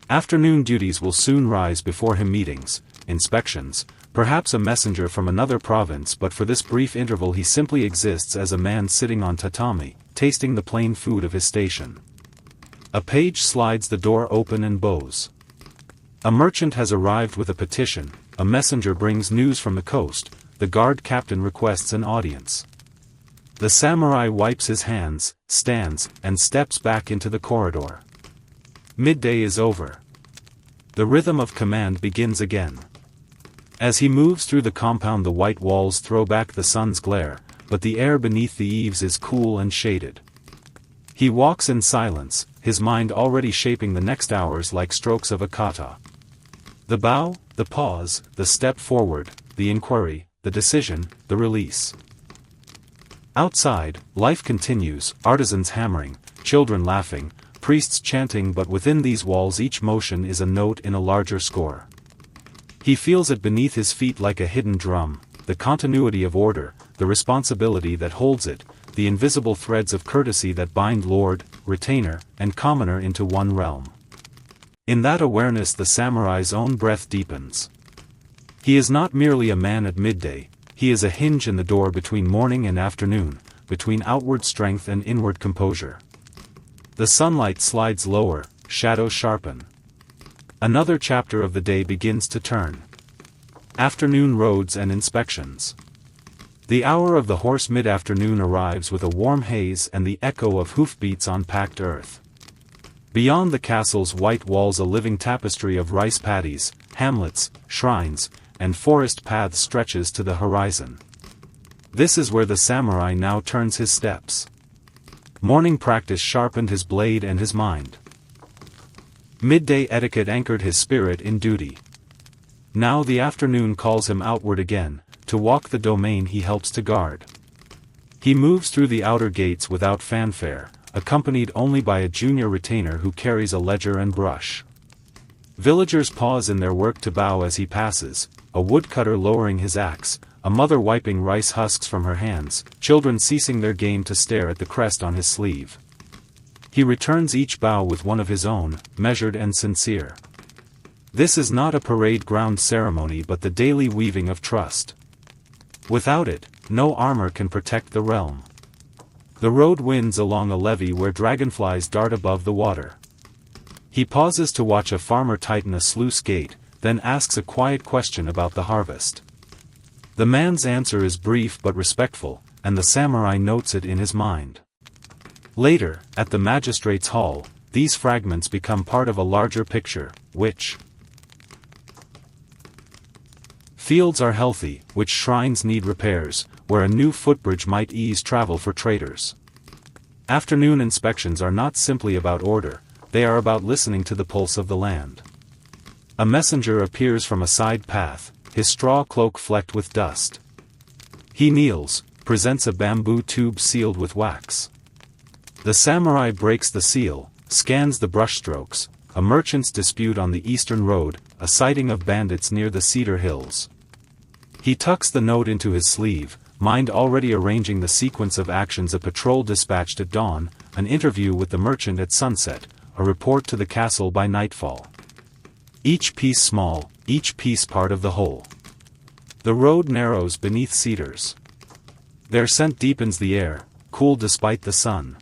Afternoon duties will soon rise before him, meetings, inspections, perhaps a messenger from another province, but for this brief interval he simply exists as a man sitting on tatami, tasting the plain food of his station. A page slides the door open and bows. A merchant has arrived with a petition, a messenger brings news from the coast, the guard captain requests an audience. The samurai wipes his hands, stands, and steps back into the corridor. Midday is over. The rhythm of command begins again. As he moves through the compound the white walls throw back the sun's glare, but the air beneath the eaves is cool and shaded. He walks in silence, his mind already shaping the next hours like strokes of a kata. The bow, the pause, the step forward, the inquiry, the decision, the release. Outside, life continues, artisans hammering, children laughing, priests chanting, but within these walls each motion is a note in a larger score. He feels it beneath his feet like a hidden drum, the continuity of order, the responsibility that holds it, the invisible threads of courtesy that bind lord, retainer, and commoner into one realm. In that awareness the samurai's own breath deepens. He is not merely a man at midday, he is a hinge in the door between morning and afternoon, between outward strength and inward composure. The sunlight slides lower, shadows sharpen. Another chapter of the day begins to turn. Afternoon roads and inspections. The hour of the horse mid-afternoon arrives with a warm haze and the echo of hoofbeats on packed earth. Beyond the castle's white walls a living tapestry of rice paddies, hamlets, shrines, and forest paths stretches to the horizon. This is where the samurai now turns his steps. Morning practice sharpened his blade and his mind. Midday etiquette anchored his spirit in duty. Now the afternoon calls him outward again, to walk the domain he helps to guard. He moves through the outer gates without fanfare, accompanied only by a junior retainer who carries a ledger and brush. Villagers pause in their work to bow as he passes, a woodcutter lowering his axe, a mother wiping rice husks from her hands, children ceasing their game to stare at the crest on his sleeve. He returns each bow with one of his own, measured and sincere. This is not a parade ground ceremony but the daily weaving of trust. Without it, no armor can protect the realm. The road winds along a levee where dragonflies dart above the water. He pauses to watch a farmer tighten a sluice gate, then asks a quiet question about the harvest. The man's answer is brief but respectful, and the samurai notes it in his mind. Later, at the magistrate's hall, these fragments become part of a larger picture, which fields are healthy, which shrines need repairs, where a new footbridge might ease travel for traders. Afternoon inspections are not simply about order, they are about listening to the pulse of the land. A messenger appears from a side path, his straw cloak flecked with dust. He kneels, presents a bamboo tube sealed with wax. The samurai breaks the seal, scans the brushstrokes, a merchant's dispute on the eastern road, a sighting of bandits near the Cedar Hills. He tucks the note into his sleeve, mind already arranging the sequence of actions: a patrol dispatched at dawn, an interview with the merchant at sunset, a report to the castle by nightfall. Each piece small, each piece part of the whole. The road narrows beneath cedars. Their scent deepens the air, cool despite the sun.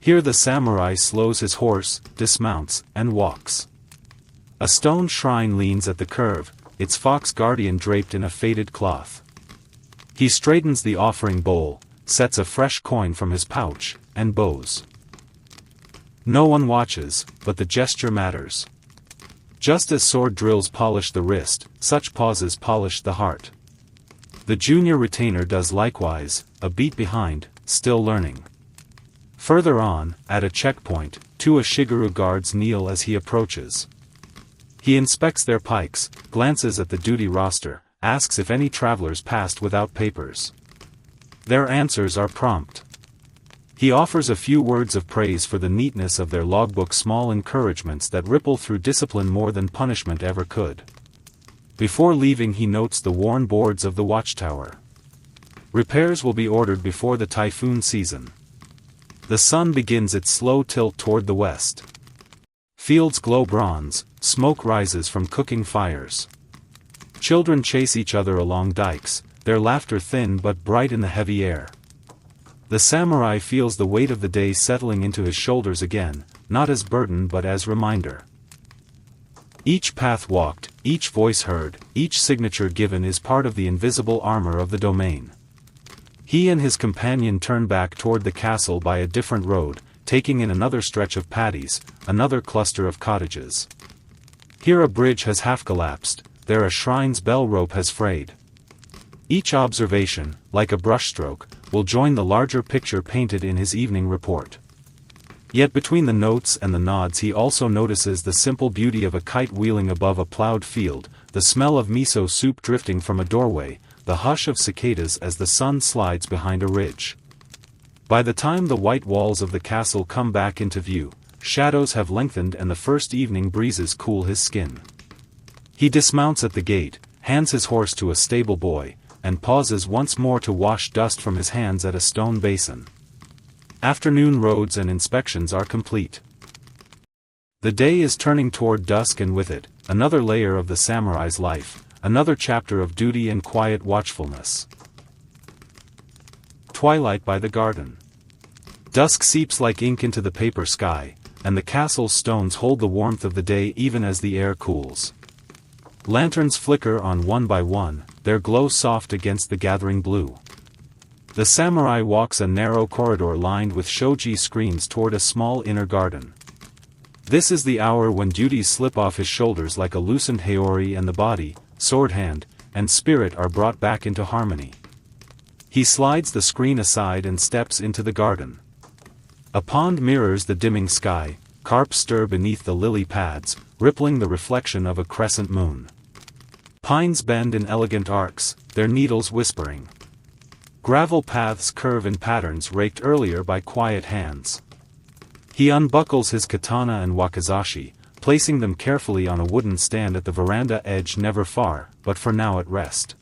Here the samurai slows his horse, dismounts, and walks. A stone shrine leans at the curve, its fox guardian draped in a faded cloth. He straightens the offering bowl, sets a fresh coin from his pouch, and bows. No one watches, but the gesture matters. Just as sword drills polish the wrist, such pauses polish the heart. The junior retainer does likewise, a beat behind, still learning. Further on, at a checkpoint, two Ashiguru guards kneel as he approaches. He inspects their pikes, glances at the duty roster, asks if any travelers passed without papers. Their answers are prompt. He offers a few words of praise for the neatness of their logbook, small encouragements that ripple through discipline more than punishment ever could. Before leaving he notes the worn boards of the watchtower. Repairs will be ordered before the typhoon season. The sun begins its slow tilt toward the west. Fields glow bronze, smoke rises from cooking fires. Children chase each other along dikes, their laughter thin but bright in the heavy air. The samurai feels the weight of the day settling into his shoulders again, not as burden but as reminder. Each path walked, each voice heard, each signature given is part of the invisible armor of the domain. He and his companion turn back toward the castle by a different road, taking in another stretch of paddies, another cluster of cottages. Here a bridge has half collapsed, there a shrine's bell rope has frayed. Each observation, like a brushstroke, will join the larger picture painted in his evening report. Yet between the notes and the nods he also notices the simple beauty of a kite wheeling above a plowed field, the smell of miso soup drifting from a doorway, the hush of cicadas as the sun slides behind a ridge. By the time the white walls of the castle come back into view, shadows have lengthened and the first evening breezes cool his skin. He dismounts at the gate, hands his horse to a stable boy, and pauses once more to wash dust from his hands at a stone basin. Afternoon roads and inspections are complete. The day is turning toward dusk, and with it, another layer of the samurai's life, another chapter of duty and quiet watchfulness. Twilight by the garden. Dusk seeps like ink into the paper sky, and the castle's stones hold the warmth of the day even as the air cools. Lanterns flicker on one by one, their glow soft against the gathering blue. The samurai walks a narrow corridor lined with shoji screens toward a small inner garden. This is the hour when duties slip off his shoulders like a loosened haori, and the body, sword hand, and spirit are brought back into harmony. He slides the screen aside and steps into the garden. A pond mirrors the dimming sky, carp stir beneath the lily pads, rippling the reflection of a crescent moon. Pines bend in elegant arcs, their needles whispering. Gravel paths curve in patterns raked earlier by quiet hands. He unbuckles his katana and wakizashi, placing them carefully on a wooden stand at the veranda edge, never far, but for now at rest.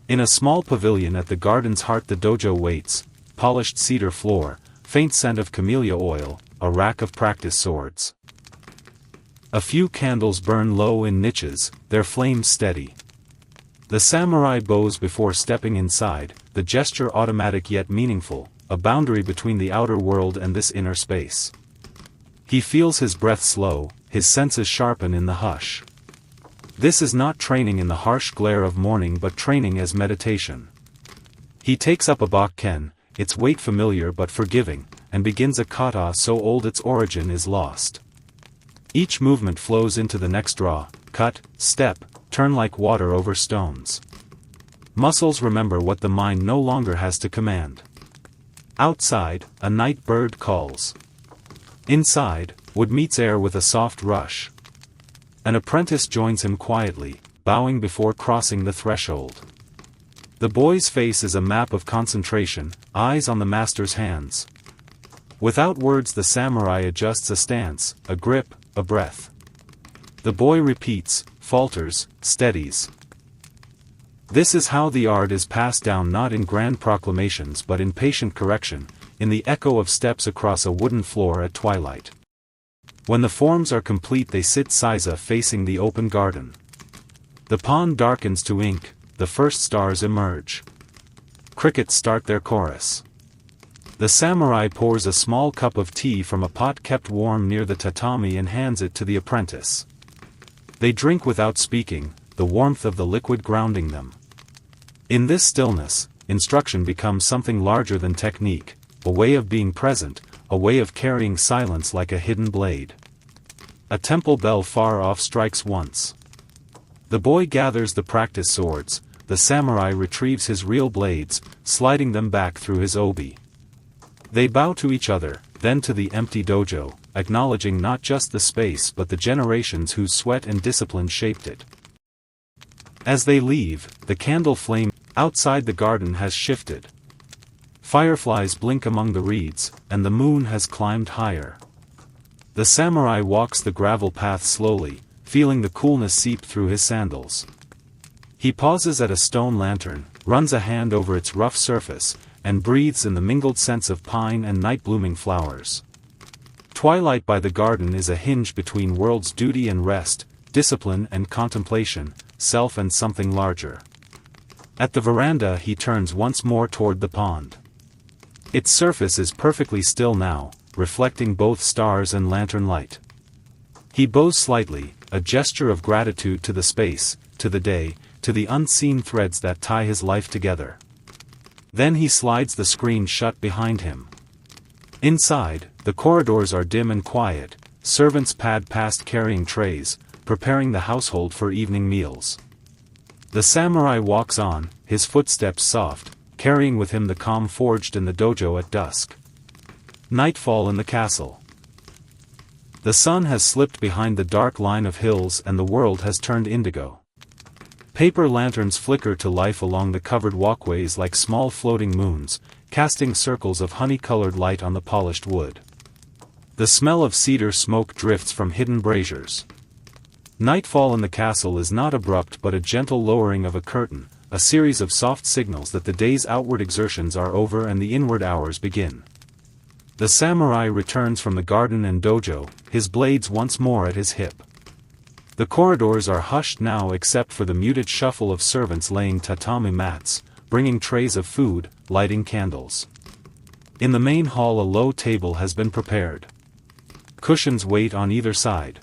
In a small pavilion at the garden's heart the dojo waits, polished cedar floor, faint scent of camellia oil, a rack of practice swords. A few candles burn low in niches, their flames steady. The samurai bows before stepping inside, the gesture automatic yet meaningful, a boundary between the outer world and this inner space. He feels his breath slow, his senses sharpen in the hush. This is not training in the harsh glare of morning but training as meditation. He takes up a bakken, its weight familiar but forgiving, and begins a kata so old its origin is lost. Each movement flows into the next draw, cut, step, turn like water over stones. Muscles remember what the mind no longer has to command. Outside, a night bird calls. Inside, wood meets air with a soft rush. An apprentice joins him quietly, bowing before crossing the threshold. The boy's face is a map of concentration, eyes on the master's hands. Without words the samurai adjusts a stance, a grip, a breath. The boy repeats, falters, steadies. This is how the art is passed down, not in grand proclamations but in patient correction, in the echo of steps across a wooden floor at twilight. When the forms are complete they sit seiza facing the open garden. The pond darkens to ink, the first stars emerge. Crickets start their chorus. The samurai pours a small cup of tea from a pot kept warm near the tatami and hands it to the apprentice. They drink without speaking, the warmth of the liquid grounding them. In this stillness, instruction becomes something larger than technique, a way of being present, a way of carrying silence like a hidden blade. A temple bell far off strikes once. The boy gathers the practice swords, the samurai retrieves his real blades, sliding them back through his obi. They bow to each other, then to the empty dojo, acknowledging not just the space but the generations whose sweat and discipline shaped it. As they leave, the candle flame outside the garden has shifted. Fireflies blink among the reeds, and the moon has climbed higher. The samurai walks the gravel path slowly, feeling the coolness seep through his sandals. He pauses at a stone lantern, runs a hand over its rough surface, and breathes in the mingled scents of pine and night-blooming flowers. Twilight by the garden is a hinge between world's duty and rest, discipline and contemplation, self and something larger. At the veranda he turns once more toward the pond. Its surface is perfectly still now, reflecting both stars and lantern light. He bows slightly, a gesture of gratitude to the space, to the day, to the unseen threads that tie his life together. Then he slides the screen shut behind him. Inside, the corridors are dim and quiet, servants pad past carrying trays, preparing the household for evening meals. The samurai walks on, his footsteps soft, carrying with him the calm forged in the dojo at dusk. Nightfall in the castle. The sun has slipped behind the dark line of hills and the world has turned indigo. Paper lanterns flicker to life along the covered walkways like small floating moons, casting circles of honey-colored light on the polished wood. The smell of cedar smoke drifts from hidden braziers. Nightfall in the castle is not abrupt but a gentle lowering of a curtain, a series of soft signals that the day's outward exertions are over and the inward hours begin. The samurai returns from the garden and dojo, his blades once more at his hip. The corridors are hushed now except for the muted shuffle of servants laying tatami mats, bringing trays of food, lighting candles. In the main hall a low table has been prepared. Cushions wait on either side.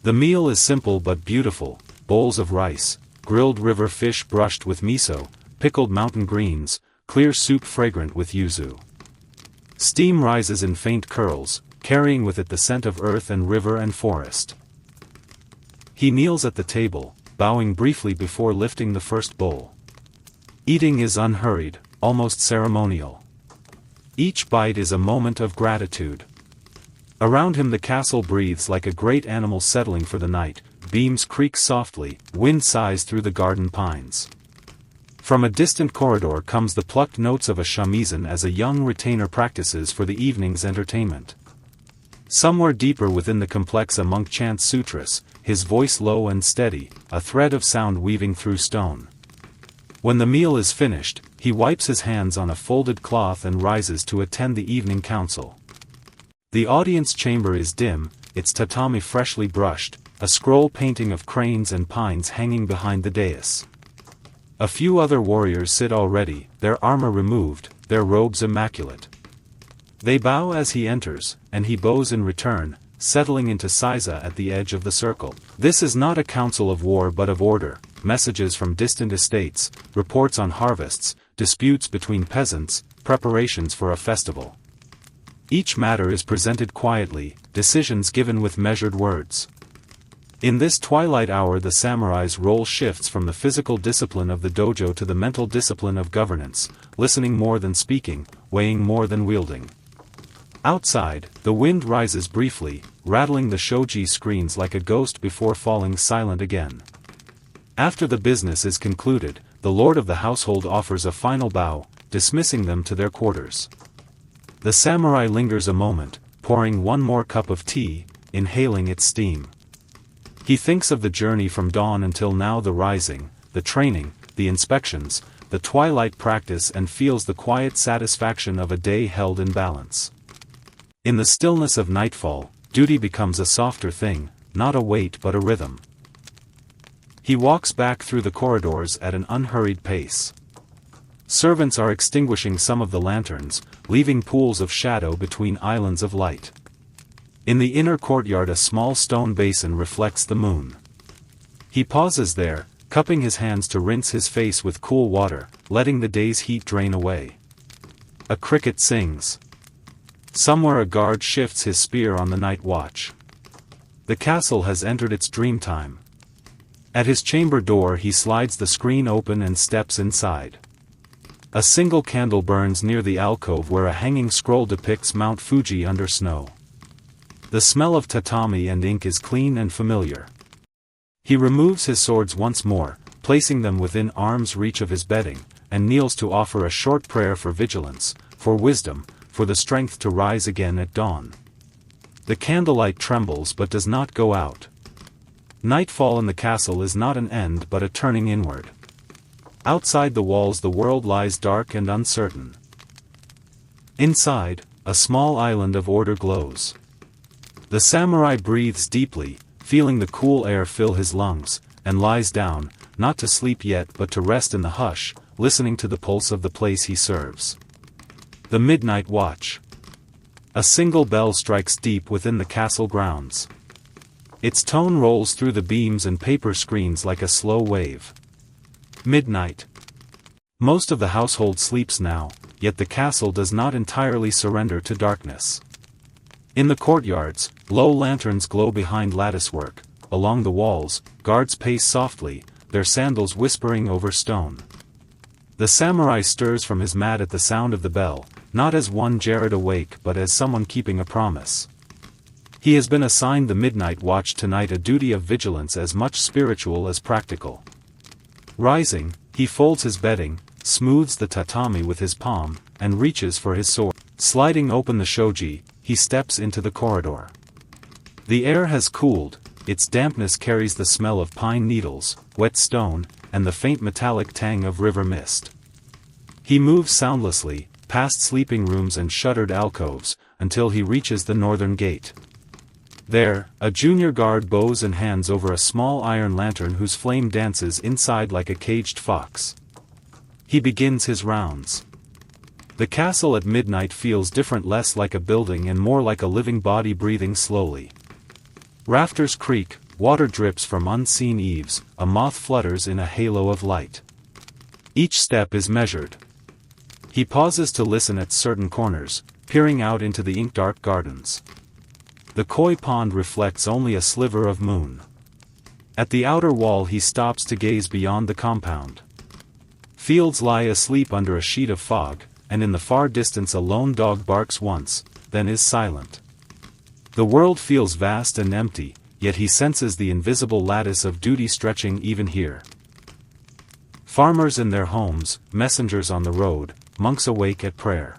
The meal is simple but beautiful, bowls of rice, grilled river fish brushed with miso, pickled mountain greens, clear soup fragrant with yuzu. Steam rises in faint curls, carrying with it the scent of earth and river and forest. He kneels at the table, bowing briefly before lifting the first bowl. Eating is unhurried, almost ceremonial. Each bite is a moment of gratitude. Around him the castle breathes like a great animal settling for the night, beams creak softly, wind sighs through the garden pines. From a distant corridor comes the plucked notes of a shamisen as a young retainer practices for the evening's entertainment. Somewhere deeper within the complex a monk chants sutras, his voice low and steady, a thread of sound weaving through stone. When the meal is finished, he wipes his hands on a folded cloth and rises to attend the evening council. The audience chamber is dim, its tatami freshly brushed, a scroll painting of cranes and pines hanging behind the dais. A few other warriors sit already, their armor removed, their robes immaculate. They bow as he enters, and he bows in return, settling into seiza at the edge of the circle. This is not a council of war but of order, messages from distant estates, reports on harvests, disputes between peasants, preparations for a festival. Each matter is presented quietly, decisions given with measured words. In this twilight hour the samurai's role shifts from the physical discipline of the dojo to the mental discipline of governance, listening more than speaking, weighing more than wielding. Outside, the wind rises briefly, rattling the shoji screens like a ghost before falling silent again. After the business is concluded, the lord of the household offers a final bow, dismissing them to their quarters. The samurai lingers a moment, pouring one more cup of tea, inhaling its steam. He thinks of the journey from dawn until now, the rising, the training, the inspections, the twilight practice, and feels the quiet satisfaction of a day held in balance. In the stillness of nightfall, duty becomes a softer thing, not a weight but a rhythm. He walks back through the corridors at an unhurried pace. Servants are extinguishing some of the lanterns, leaving pools of shadow between islands of light. In the inner courtyard a small stone basin reflects the moon. He pauses there, cupping his hands to rinse his face with cool water, letting the day's heat drain away. A cricket sings. Somewhere a guard shifts his spear on the night watch. The castle has entered its dream time. At his chamber door he slides the screen open and steps inside. A single candle burns near the alcove where a hanging scroll depicts Mount Fuji under snow. The smell of tatami and ink is clean and familiar. He removes his swords once more, placing them within arm's reach of his bedding, and kneels to offer a short prayer for vigilance, for wisdom, for the strength to rise again at dawn. The candlelight trembles but does not go out. Nightfall in the castle is not an end but a turning inward. Outside the walls the world lies dark and uncertain. Inside, a small island of order glows. The samurai breathes deeply, feeling the cool air fill his lungs, and lies down, not to sleep yet but to rest in the hush, listening to the pulse of the place he serves. The midnight watch. A single bell strikes deep within the castle grounds. Its tone rolls through the beams and paper screens like a slow wave. Midnight. Most of the household sleeps now, yet the castle does not entirely surrender to darkness. In the courtyards, low lanterns glow behind latticework. Along the walls, guards pace softly, their sandals whispering over stone. The samurai stirs from his mat at the sound of the bell, not as one jarred awake but as someone keeping a promise. He has been assigned the midnight watch tonight, a duty of vigilance as much spiritual as practical. Rising, he folds his bedding, smooths the tatami with his palm, and reaches for his sword. Sliding open the shoji, he steps into the corridor. The air has cooled, its dampness carries the smell of pine needles, wet stone, and the faint metallic tang of river mist. He moves soundlessly, past sleeping rooms and shuttered alcoves, until he reaches the northern gate. There, a junior guard bows and hands over a small iron lantern whose flame dances inside like a caged fox. He begins his rounds. The castle at midnight feels different, less like a building and more like a living body breathing slowly. Rafters creak, water drips from unseen eaves, a moth flutters in a halo of light. Each step is measured. He pauses to listen at certain corners, peering out into the ink-dark gardens. The koi pond reflects only a sliver of moon. At the outer wall he stops to gaze beyond the compound. Fields lie asleep under a sheet of fog, and in the far distance a lone dog barks once, then is silent. The world feels vast and empty, yet he senses the invisible lattice of duty stretching even here. Farmers in their homes, messengers on the road, monks awake at prayer.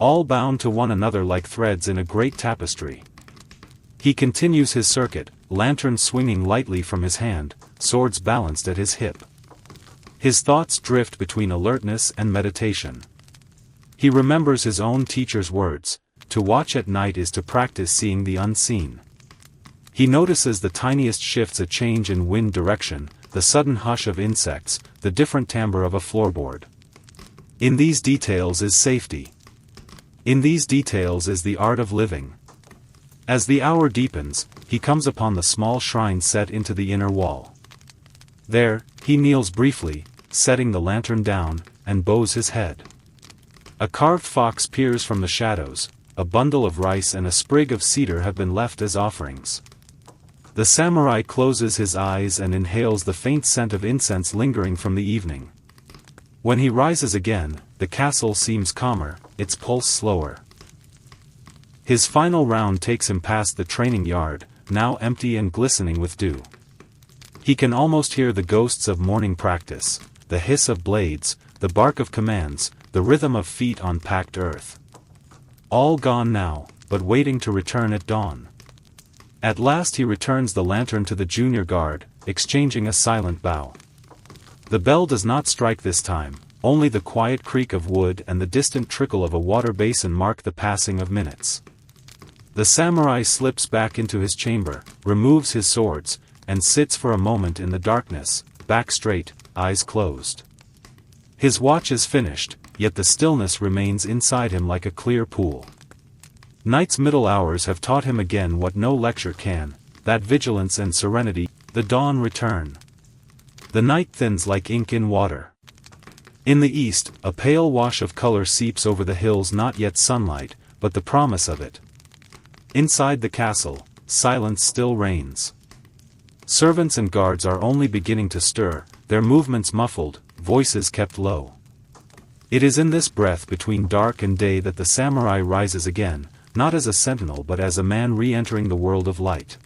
All bound to one another like threads in a great tapestry. He continues his circuit, lanterns swinging lightly from his hand, swords balanced at his hip. His thoughts drift between alertness and meditation. He remembers his own teacher's words, to watch at night is to practice seeing the unseen. He notices the tiniest shifts, a change in wind direction, the sudden hush of insects, the different timbre of a floorboard. In these details is safety. In these details is the art of living. As the hour deepens, he comes upon the small shrine set into the inner wall. There, he kneels briefly, setting the lantern down, and bows his head. A carved fox peers from the shadows, a bundle of rice and a sprig of cedar have been left as offerings. The samurai closes his eyes and inhales the faint scent of incense lingering from the evening. When he rises again, the castle seems calmer, its pulse slower. His final round takes him past the training yard, now empty and glistening with dew. He can almost hear the ghosts of morning practice, the hiss of blades, the bark of commands, the rhythm of feet on packed earth. All gone now, but waiting to return at dawn. At last he returns the lantern to the junior guard, exchanging a silent bow. The bell does not strike this time, only the quiet creak of wood and the distant trickle of a water basin mark the passing of minutes. The samurai slips back into his chamber, removes his swords, and sits for a moment in the darkness, back straight, eyes closed. His watch is finished, yet the stillness remains inside him like a clear pool. Night's middle hours have taught him again what no lecture can, that vigilance and serenity. The dawn return. The night thins like ink in water. In the east, a pale wash of color seeps over the hills, not yet sunlight, but the promise of it. Inside the castle, silence still reigns. Servants and guards are only beginning to stir, their movements muffled, voices kept low. It is in this breath between dark and day that the samurai rises again, not as a sentinel but as a man re-entering the world of light.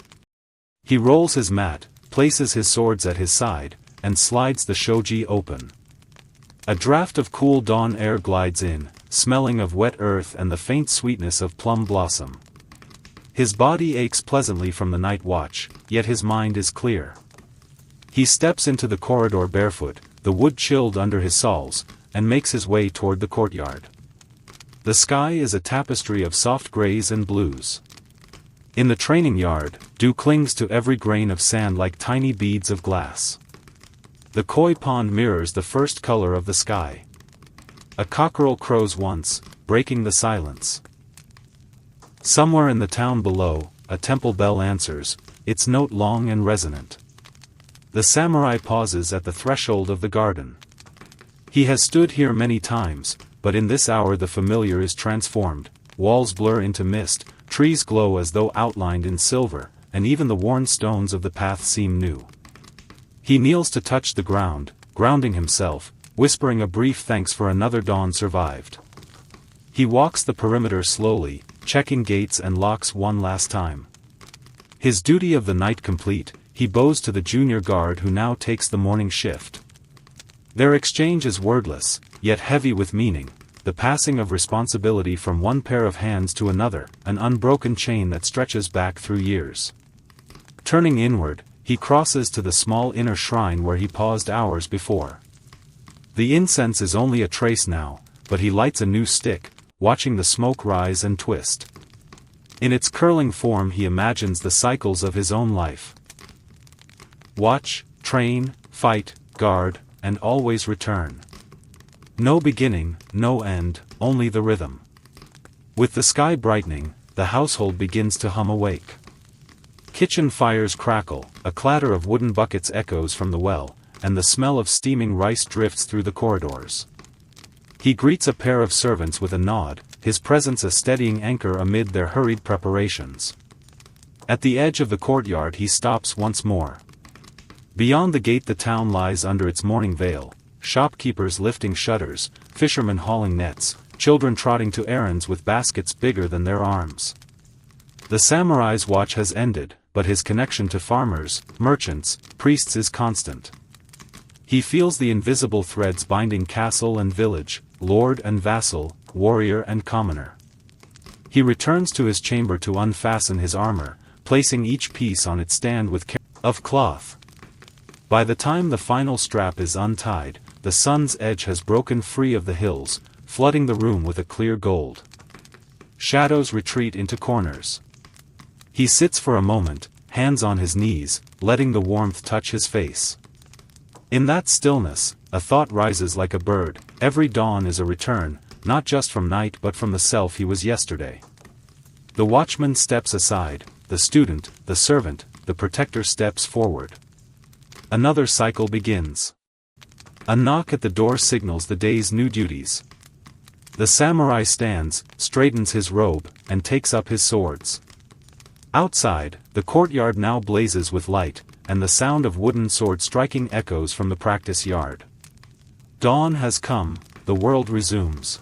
He rolls his mat, places his swords at his side, and slides the shoji open. A draught of cool dawn air glides in, smelling of wet earth and the faint sweetness of plum blossom. His body aches pleasantly from the night watch, yet his mind is clear. He steps into the corridor barefoot, the wood chilled under his soles, and makes his way toward the courtyard. The sky is a tapestry of soft grays and blues. In the training yard, dew clings to every grain of sand like tiny beads of glass. The koi pond mirrors the first color of the sky. A cockerel crows once, breaking the silence. Somewhere in the town below, a temple bell answers, its note long and resonant. The samurai pauses at the threshold of the garden. He has stood here many times, but in this hour the familiar is transformed, walls blur into mist, trees glow as though outlined in silver, and even the worn stones of the path seem new. He kneels to touch the ground, grounding himself, whispering a brief thanks for another dawn survived. He walks the perimeter slowly, checking gates and locks one last time. His duty of the night complete, he bows to the junior guard who now takes the morning shift. Their exchange is wordless, yet heavy with meaning, the passing of responsibility from one pair of hands to another, an unbroken chain that stretches back through years. Turning inward, he crosses to the small inner shrine where he paused hours before. The incense is only a trace now, but he lights a new stick, watching the smoke rise and twist. In its curling form he imagines the cycles of his own life. Watch, train, fight, guard, and always return. No beginning, no end, only the rhythm. With the sky brightening, the household begins to hum awake. Kitchen fires crackle, a clatter of wooden buckets echoes from the well, and the smell of steaming rice drifts through the corridors. He greets a pair of servants with a nod, his presence a steadying anchor amid their hurried preparations. At the edge of the courtyard he stops once more. Beyond the gate the town lies under its morning veil, shopkeepers lifting shutters, fishermen hauling nets, children trotting to errands with baskets bigger than their arms. The samurai's watch has ended, but his connection to farmers, merchants, priests is constant. He feels the invisible threads binding castle and village, lord and vassal, warrior and commoner. He returns to his chamber to unfasten his armor, placing each piece on its stand with care of cloth. By the time the final strap is untied, the sun's edge has broken free of the hills, flooding the room with a clear gold. Shadows retreat into corners. He sits for a moment, hands on his knees, letting the warmth touch his face. In that stillness, a thought rises like a bird: every dawn is a return, not just from night but from the self he was yesterday. The watchman steps aside, the student, the servant, the protector steps forward. Another cycle begins. A knock at the door signals the day's new duties. The samurai stands, straightens his robe, and takes up his swords. Outside, the courtyard now blazes with light, and the sound of wooden sword striking echoes from the practice yard. Dawn has come, the world resumes.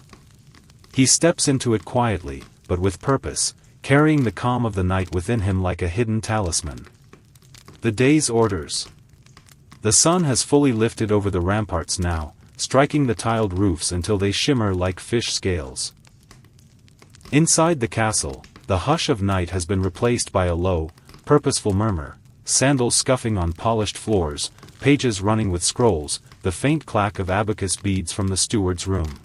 He steps into it quietly, but with purpose, carrying the calm of the night within him like a hidden talisman. The day's orders. The sun has fully lifted over the ramparts now, striking the tiled roofs until they shimmer like fish scales. Inside the castle, the hush of night has been replaced by a low, purposeful murmur, sandals scuffing on polished floors, pages running with scrolls, the faint clack of abacus beads from the steward's room.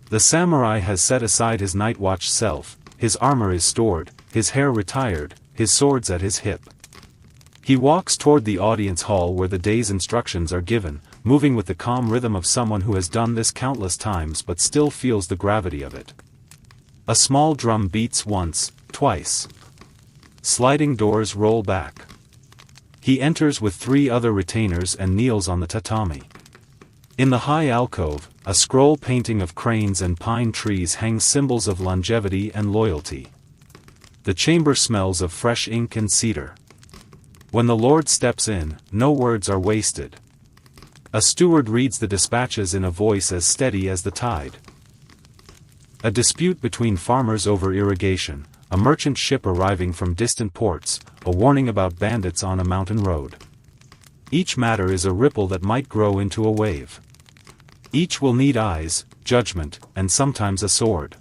The samurai has set aside his night watch self, his armor is stored, his hair retired, his swords at his hip. He walks toward the audience hall where the day's instructions are given, moving with the calm rhythm of someone who has done this countless times but still feels the gravity of it. A small drum beats once, twice. Sliding doors roll back. He enters with 3 other retainers and kneels on the tatami. In the high alcove, a scroll painting of cranes and pine trees hangs symbols of longevity and loyalty. The chamber smells of fresh ink and cedar. When the Lord steps in, no words are wasted. A steward reads the dispatches in a voice as steady as the tide. A dispute between farmers over irrigation, a merchant ship arriving from distant ports, a warning about bandits on a mountain road. Each matter is a ripple that might grow into a wave. Each will need eyes, judgment, and sometimes a sword.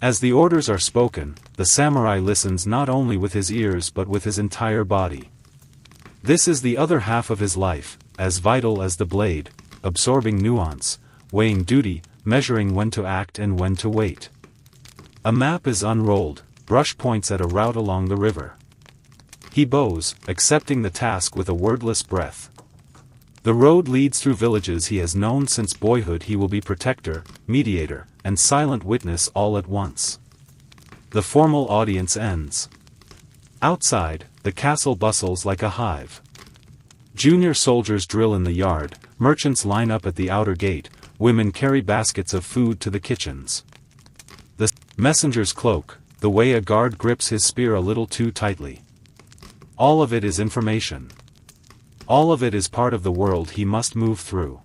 As the orders are spoken, the samurai listens not only with his ears but with his entire body. This is the other half of his life, as vital as the blade, absorbing nuance, weighing duty, measuring when to act and when to wait. A map is unrolled, brush points at a route along the river. He bows, accepting the task with a wordless breath. The road leads through villages he has known since boyhood. He will be protector, mediator, and silent witness all at once. The formal audience ends. Outside, the castle bustles like a hive. Junior soldiers drill in the yard, merchants line up at the outer gate, women carry baskets of food to the kitchens. The messenger's cloak, the way a guard grips his spear a little too tightly. All of it is information. All of it is part of the world he must move through.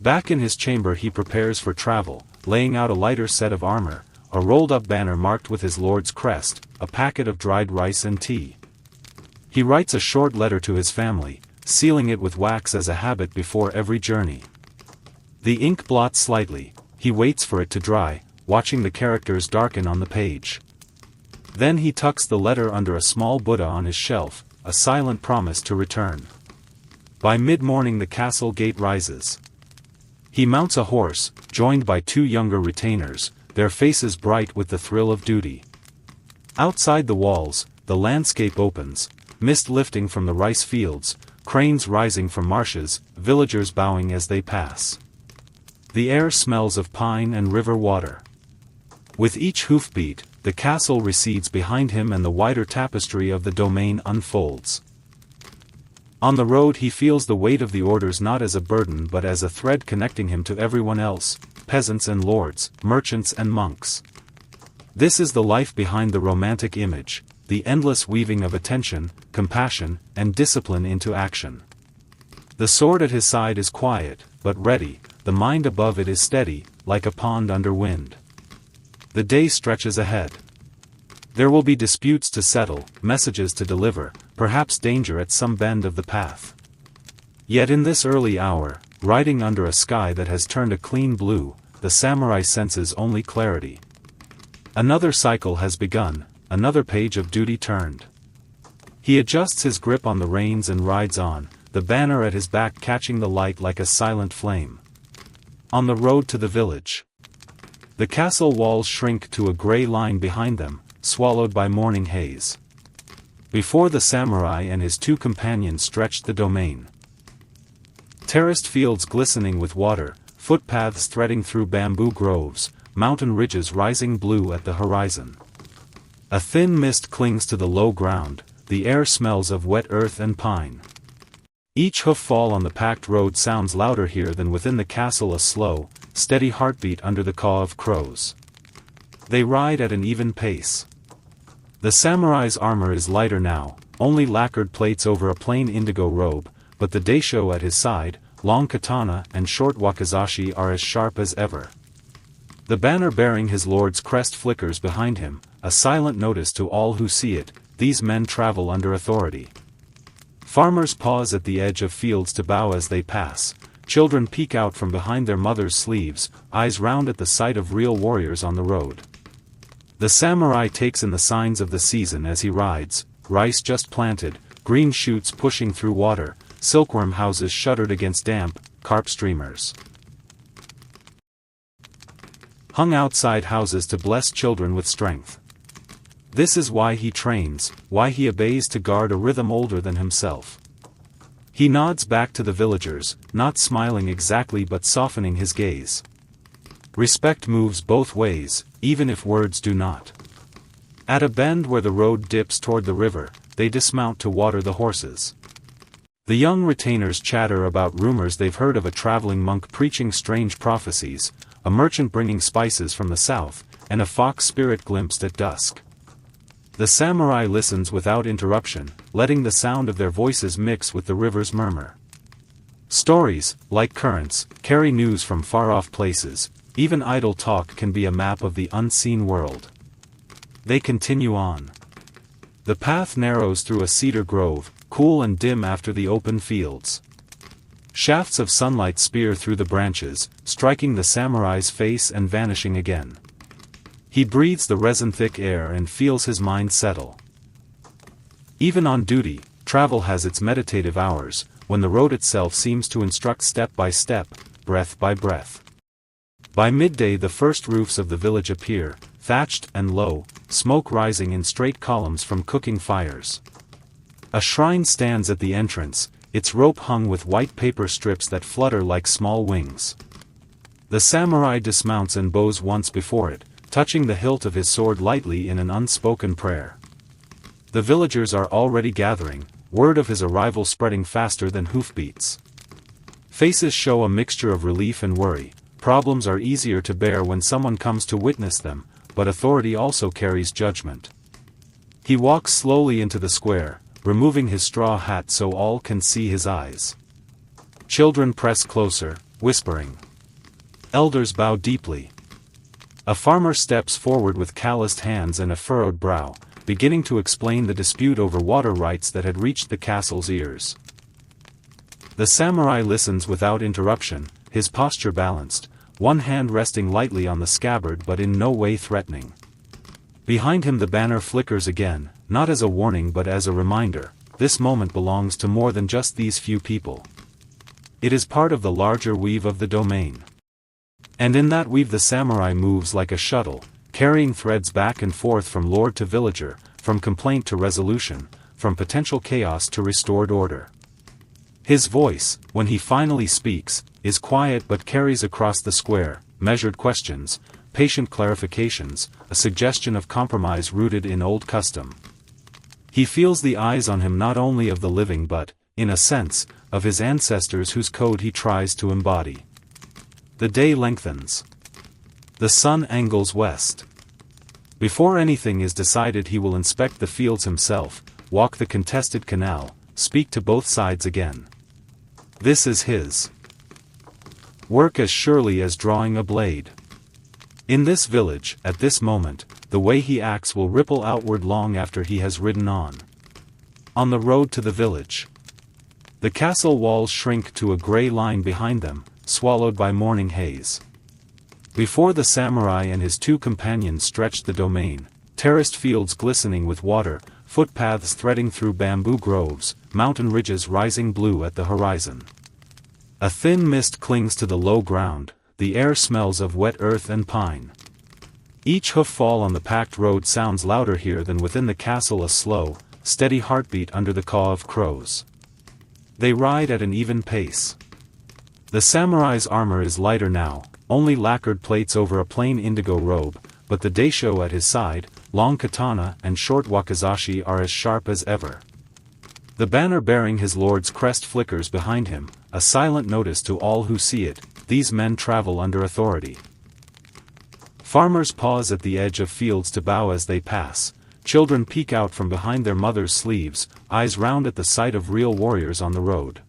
Back in his chamber he prepares for travel, laying out a lighter set of armor, a rolled-up banner marked with his lord's crest, a packet of dried rice and tea. He writes a short letter to his family, sealing it with wax as a habit before every journey. The ink blots slightly, he waits for it to dry, watching the characters darken on the page. Then he tucks the letter under a small Buddha on his shelf, a silent promise to return. By mid-morning the castle gate rises. He mounts a horse, joined by 2 younger retainers, their faces bright with the thrill of duty. Outside the walls, the landscape opens, mist lifting from the rice fields, cranes rising from marshes, villagers bowing as they pass. The air smells of pine and river water. With each hoofbeat, the castle recedes behind him and the wider tapestry of the domain unfolds. On the road he feels the weight of the orders not as a burden but as a thread connecting him to everyone else, peasants and lords, merchants and monks. This is the life behind the romantic image, the endless weaving of attention, compassion, and discipline into action. The sword at his side is quiet, but ready, the mind above it is steady, like a pond under wind. The day stretches ahead. There will be disputes to settle, messages to deliver, perhaps danger at some bend of the path. Yet in this early hour, riding under a sky that has turned a clean blue, the samurai senses only clarity. Another cycle has begun, another page of duty turned. He adjusts his grip on the reins and rides on, the banner at his back catching the light like a silent flame. On the road to the village. The castle walls shrink to a gray line behind them, swallowed by morning haze. Before the samurai and his 2 companions stretched the domain. Terraced fields glistening with water, footpaths threading through bamboo groves, mountain ridges rising blue at the horizon. A thin mist clings to the low ground, the air smells of wet earth and pine. Each hoof fall on the packed road sounds louder here than within the castle. A slow, steady heartbeat under the caw of crows. They ride at an even pace. The samurai's armor is lighter now, only lacquered plates over a plain indigo robe, but the daisho at his side, long katana and short wakizashi are as sharp as ever. The banner bearing his lord's crest flickers behind him, a silent notice to all who see it: these men travel under authority. Farmers pause at the edge of fields to bow as they pass. Children peek out from behind their mothers' sleeves, eyes round at the sight of real warriors on the road. The samurai takes in the signs of the season as he rides: rice just planted, green shoots pushing through water, silkworm houses shuttered against damp, carp streamers hung outside houses to bless children with strength. This is why he trains, why he obeys to guard a rhythm older than himself. He nods back to the villagers, not smiling exactly but softening his gaze. Respect moves both ways, even if words do not. At a bend where the road dips toward the river, they dismount to water the horses. The young retainers chatter about rumors they've heard of a traveling monk preaching strange prophecies, a merchant bringing spices from the south, and a fox spirit glimpsed at dusk. The samurai listens without interruption, letting the sound of their voices mix with the river's murmur. Stories, like currents, carry news from far-off places. Even idle talk can be a map of the unseen world. They continue on. The path narrows through a cedar grove, cool and dim after the open fields. Shafts of sunlight spear through the branches, striking the samurai's face and vanishing again. He breathes the resin-thick air and feels his mind settle. Even on duty, travel has its meditative hours, when the road itself seems to instruct step by step, breath by breath. By midday the first roofs of the village appear, thatched and low, smoke rising in straight columns from cooking fires. A shrine stands at the entrance, its rope hung with white paper strips that flutter like small wings. The samurai dismounts and bows once before it, touching the hilt of his sword lightly in an unspoken prayer. The villagers are already gathering, word of his arrival spreading faster than hoofbeats. Faces show a mixture of relief and worry. Problems are easier to bear when someone comes to witness them, but authority also carries judgment. He walks slowly into the square, removing his straw hat so all can see his eyes. Children press closer, whispering. Elders bow deeply. A farmer steps forward with calloused hands and a furrowed brow, beginning to explain the dispute over water rights that had reached the castle's ears. The samurai listens without interruption, his posture balanced, one hand resting lightly on the scabbard but in no way threatening. Behind him the banner flickers again, not as a warning but as a reminder: this moment belongs to more than just these few people. It is part of the larger weave of the domain. And in that weave the samurai moves like a shuttle, carrying threads back and forth from lord to villager, from complaint to resolution, from potential chaos to restored order. His voice, when he finally speaks, is quiet but carries across the square, measured questions, patient clarifications, a suggestion of compromise rooted in old custom. He feels the eyes on him not only of the living but, in a sense, of his ancestors whose code he tries to embody. The day lengthens. The sun angles west. Before anything is decided he will inspect the fields himself, walk the contested canal, speak to both sides again. This is his work as surely as drawing a blade. In this village, at this moment, the way he acts will ripple outward long after he has ridden on. On the road to the village. The castle walls shrink to a grey line behind them, swallowed by morning haze. Before the samurai and his two companions stretched the domain, terraced fields glistening with water, footpaths threading through bamboo groves, mountain ridges rising blue at the horizon. A thin mist clings to the low ground, the air smells of wet earth and pine. Each hoof-fall on the packed road sounds louder here than within the castle, a slow, steady heartbeat under the caw of crows. They ride at an even pace. The samurai's armor is lighter now, only lacquered plates over a plain indigo robe, but the daisho at his side, long katana and short wakizashi are as sharp as ever. The banner bearing his lord's crest flickers behind him, a silent notice to all who see it: these men travel under authority. Farmers pause at the edge of fields to bow as they pass. Children peek out from behind their mothers' sleeves, eyes round at the sight of real warriors on the road.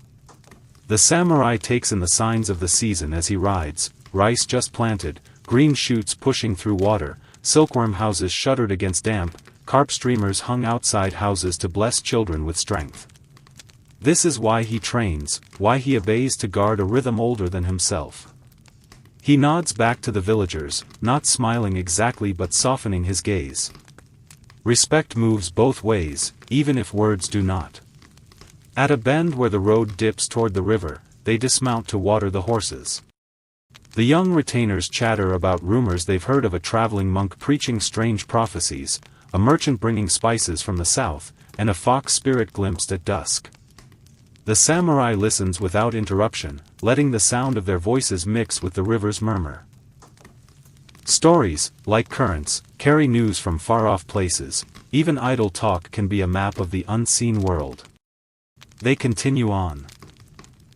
The samurai takes in the signs of the season as he rides: rice just planted, green shoots pushing through water, silkworm houses shuttered against damp, carp streamers hung outside houses to bless children with strength. This is why he trains, why he obeys to guard a rhythm older than himself. He nods back to the villagers, not smiling exactly but softening his gaze. Respect moves both ways, even if words do not. At a bend where the road dips toward the river, they dismount to water the horses. The young retainers chatter about rumors they've heard of a traveling monk preaching strange prophecies, a merchant bringing spices from the south, and a fox spirit glimpsed at dusk. The samurai listens without interruption, letting the sound of their voices mix with the river's murmur. Stories, like currents, carry news from far-off places. Even idle talk can be a map of the unseen world. They continue on.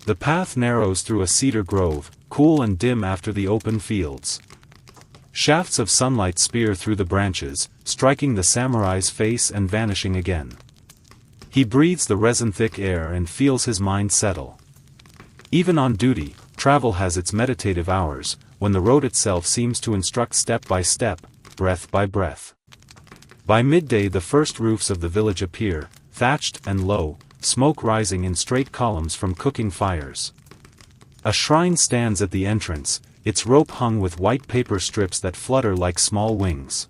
The path narrows through a cedar grove, cool and dim after the open fields. Shafts of sunlight spear through the branches, striking the samurai's face and vanishing again. He breathes the resin-thick air and feels his mind settle. Even on duty, travel has its meditative hours, when the road itself seems to instruct step by step, breath by breath. By midday the first roofs of the village appear, thatched and low, smoke rising in straight columns from cooking fires. A shrine stands at the entrance, its rope hung with white paper strips that flutter like small wings.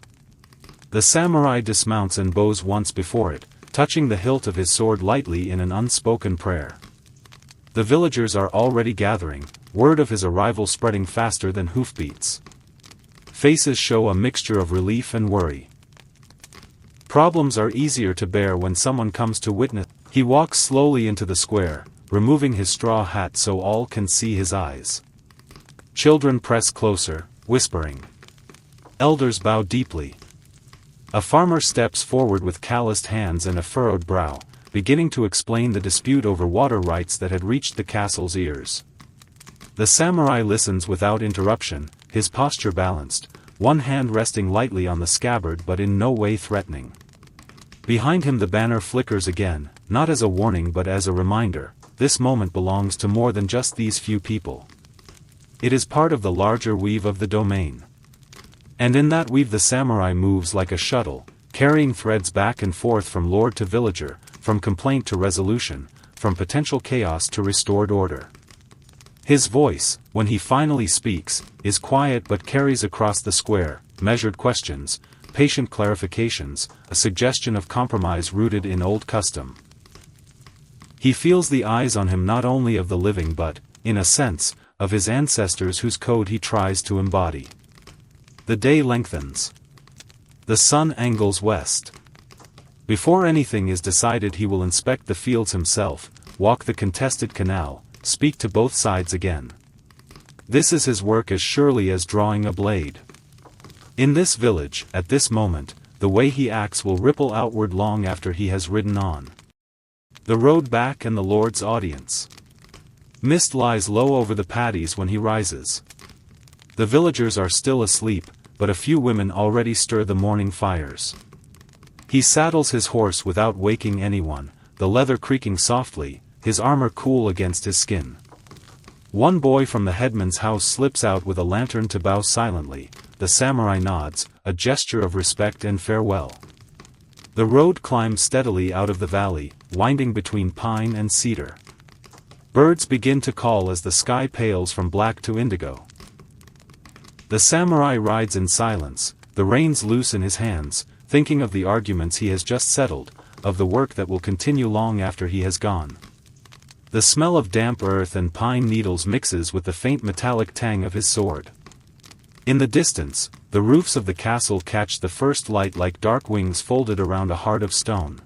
The samurai dismounts and bows once before it, touching the hilt of his sword lightly in an unspoken prayer. The villagers are already gathering, word of his arrival spreading faster than hoofbeats. Faces show a mixture of relief and worry. Problems are easier to bear when someone comes to witness. He walks slowly into the square, removing his straw hat so all can see his eyes. Children press closer, whispering. Elders bow deeply. A farmer steps forward with calloused hands and a furrowed brow, beginning to explain the dispute over water rights that had reached the castle's ears. The samurai listens without interruption, his posture balanced, one hand resting lightly on the scabbard but in no way threatening. Behind him the banner flickers again, not as a warning but as a reminder: this moment belongs to more than just these few people. It is part of the larger weave of the domain. And in that weave the samurai moves like a shuttle, carrying threads back and forth from lord to villager, from complaint to resolution, from potential chaos to restored order. His voice, when he finally speaks, is quiet but carries across the square, measured questions, patient clarifications, a suggestion of compromise rooted in old custom. He feels the eyes on him not only of the living but, in a sense, of his ancestors whose code he tries to embody. The day lengthens. The sun angles west. Before anything is decided he will inspect the fields himself, walk the contested canal, speak to both sides again. This is his work as surely as drawing a blade. In this village, at this moment, the way he acts will ripple outward long after he has ridden on. The road back and the Lord's audience. Mist lies low over the paddies when he rises. The villagers are still asleep, but a few women already stir the morning fires. He saddles his horse without waking anyone, the leather creaking softly, his armor cool against his skin. One boy from the headman's house slips out with a lantern to bow silently. The samurai nods, a gesture of respect and farewell. The road climbs steadily out of the valley, winding between pine and cedar. Birds begin to call as the sky pales from black to indigo. The samurai rides in silence, the reins loose in his hands, thinking of the arguments he has just settled, of the work that will continue long after he has gone. The smell of damp earth and pine needles mixes with the faint metallic tang of his sword. In the distance, the roofs of the castle catch the first light like dark wings folded around a heart of stone.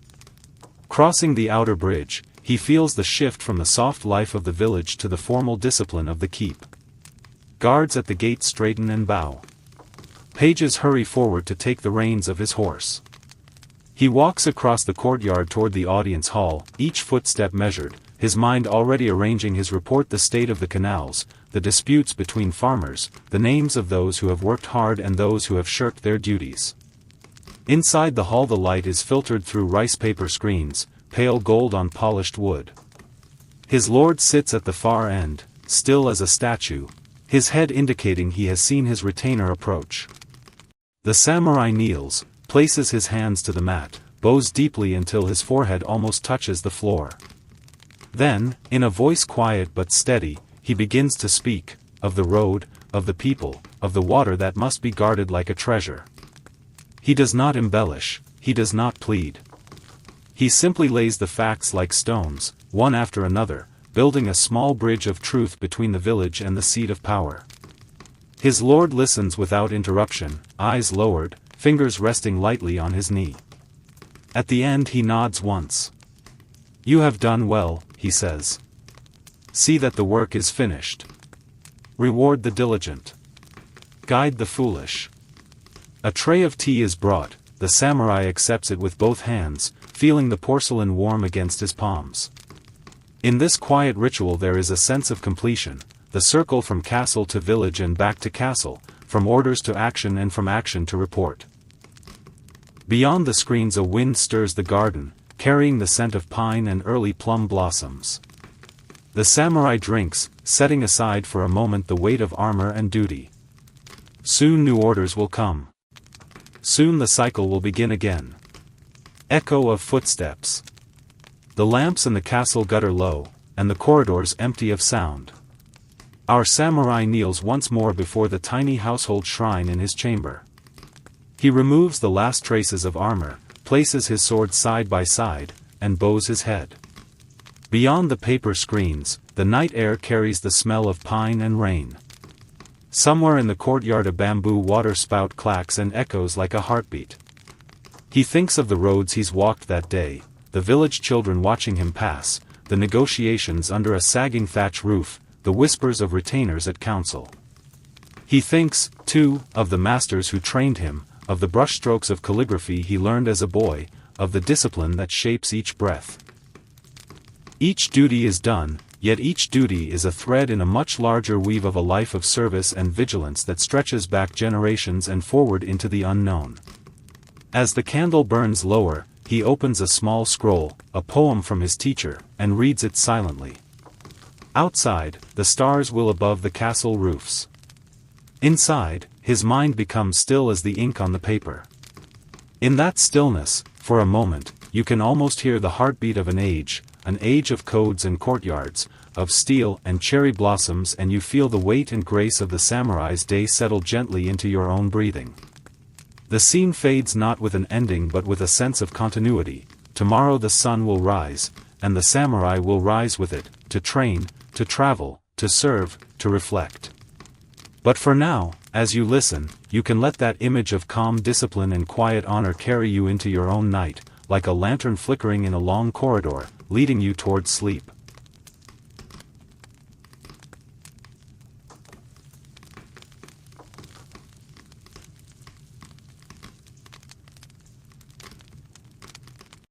Crossing the outer bridge, he feels the shift from the soft life of the village to the formal discipline of the keep. Guards at the gate straighten and bow. Pages hurry forward to take the reins of his horse. He walks across the courtyard toward the audience hall, each footstep measured, his mind already arranging his report, the state of the canals, the disputes between farmers, the names of those who have worked hard and those who have shirked their duties. Inside the hall the light is filtered through rice paper screens, pale gold on polished wood. His lord sits at the far end, still as a statue, his head indicating he has seen his retainer approach. The samurai kneels, places his hands to the mat, bows deeply until his forehead almost touches the floor. Then, in a voice quiet but steady, he begins to speak, of the road, of the people, of the water that must be guarded like a treasure. He does not embellish, he does not plead. He simply lays the facts like stones, one after another, building a small bridge of truth between the village and the seat of power. His lord listens without interruption, eyes lowered, fingers resting lightly on his knee. At the end he nods once. "You have done well," he says. "See that the work is finished. Reward the diligent. Guide the foolish." A tray of tea is brought, the samurai accepts it with both hands, feeling the porcelain warm against his palms. In this quiet ritual there is a sense of completion, the circle from castle to village and back to castle, from orders to action and from action to report. Beyond the screens a wind stirs the garden, carrying the scent of pine and early plum blossoms. The samurai drinks, setting aside for a moment the weight of armor and duty. Soon new orders will come. Soon the cycle will begin again. Echo of footsteps. The lamps in the castle gutter low, and the corridors empty of sound. Our samurai kneels once more before the tiny household shrine in his chamber. He removes the last traces of armor, places his sword side by side, and bows his head. Beyond the paper screens, the night air carries the smell of pine and rain. Somewhere in the courtyard a bamboo water spout clacks and echoes like a heartbeat. He thinks of the roads he's walked that day, the village children watching him pass, the negotiations under a sagging thatch roof, the whispers of retainers at council. He thinks, too, of the masters who trained him, of the brushstrokes of calligraphy he learned as a boy, of the discipline that shapes each breath. Each duty is done, yet each duty is a thread in a much larger weave of a life of service and vigilance that stretches back generations and forward into the unknown. As the candle burns lower, he opens a small scroll, a poem from his teacher, and reads it silently. Outside, the stars will above the castle roofs. Inside, his mind becomes still as the ink on the paper. In that stillness, for a moment, you can almost hear the heartbeat of an age of codes and courtyards, of steel and cherry blossoms, and you feel the weight and grace of the samurai's day settle gently into your own breathing. The scene fades not with an ending but with a sense of continuity. Tomorrow the sun will rise, and the samurai will rise with it, to train, to travel, to serve, to reflect. But for now, as you listen, you can let that image of calm discipline and quiet honor carry you into your own night, like a lantern flickering in a long corridor, leading you towards sleep.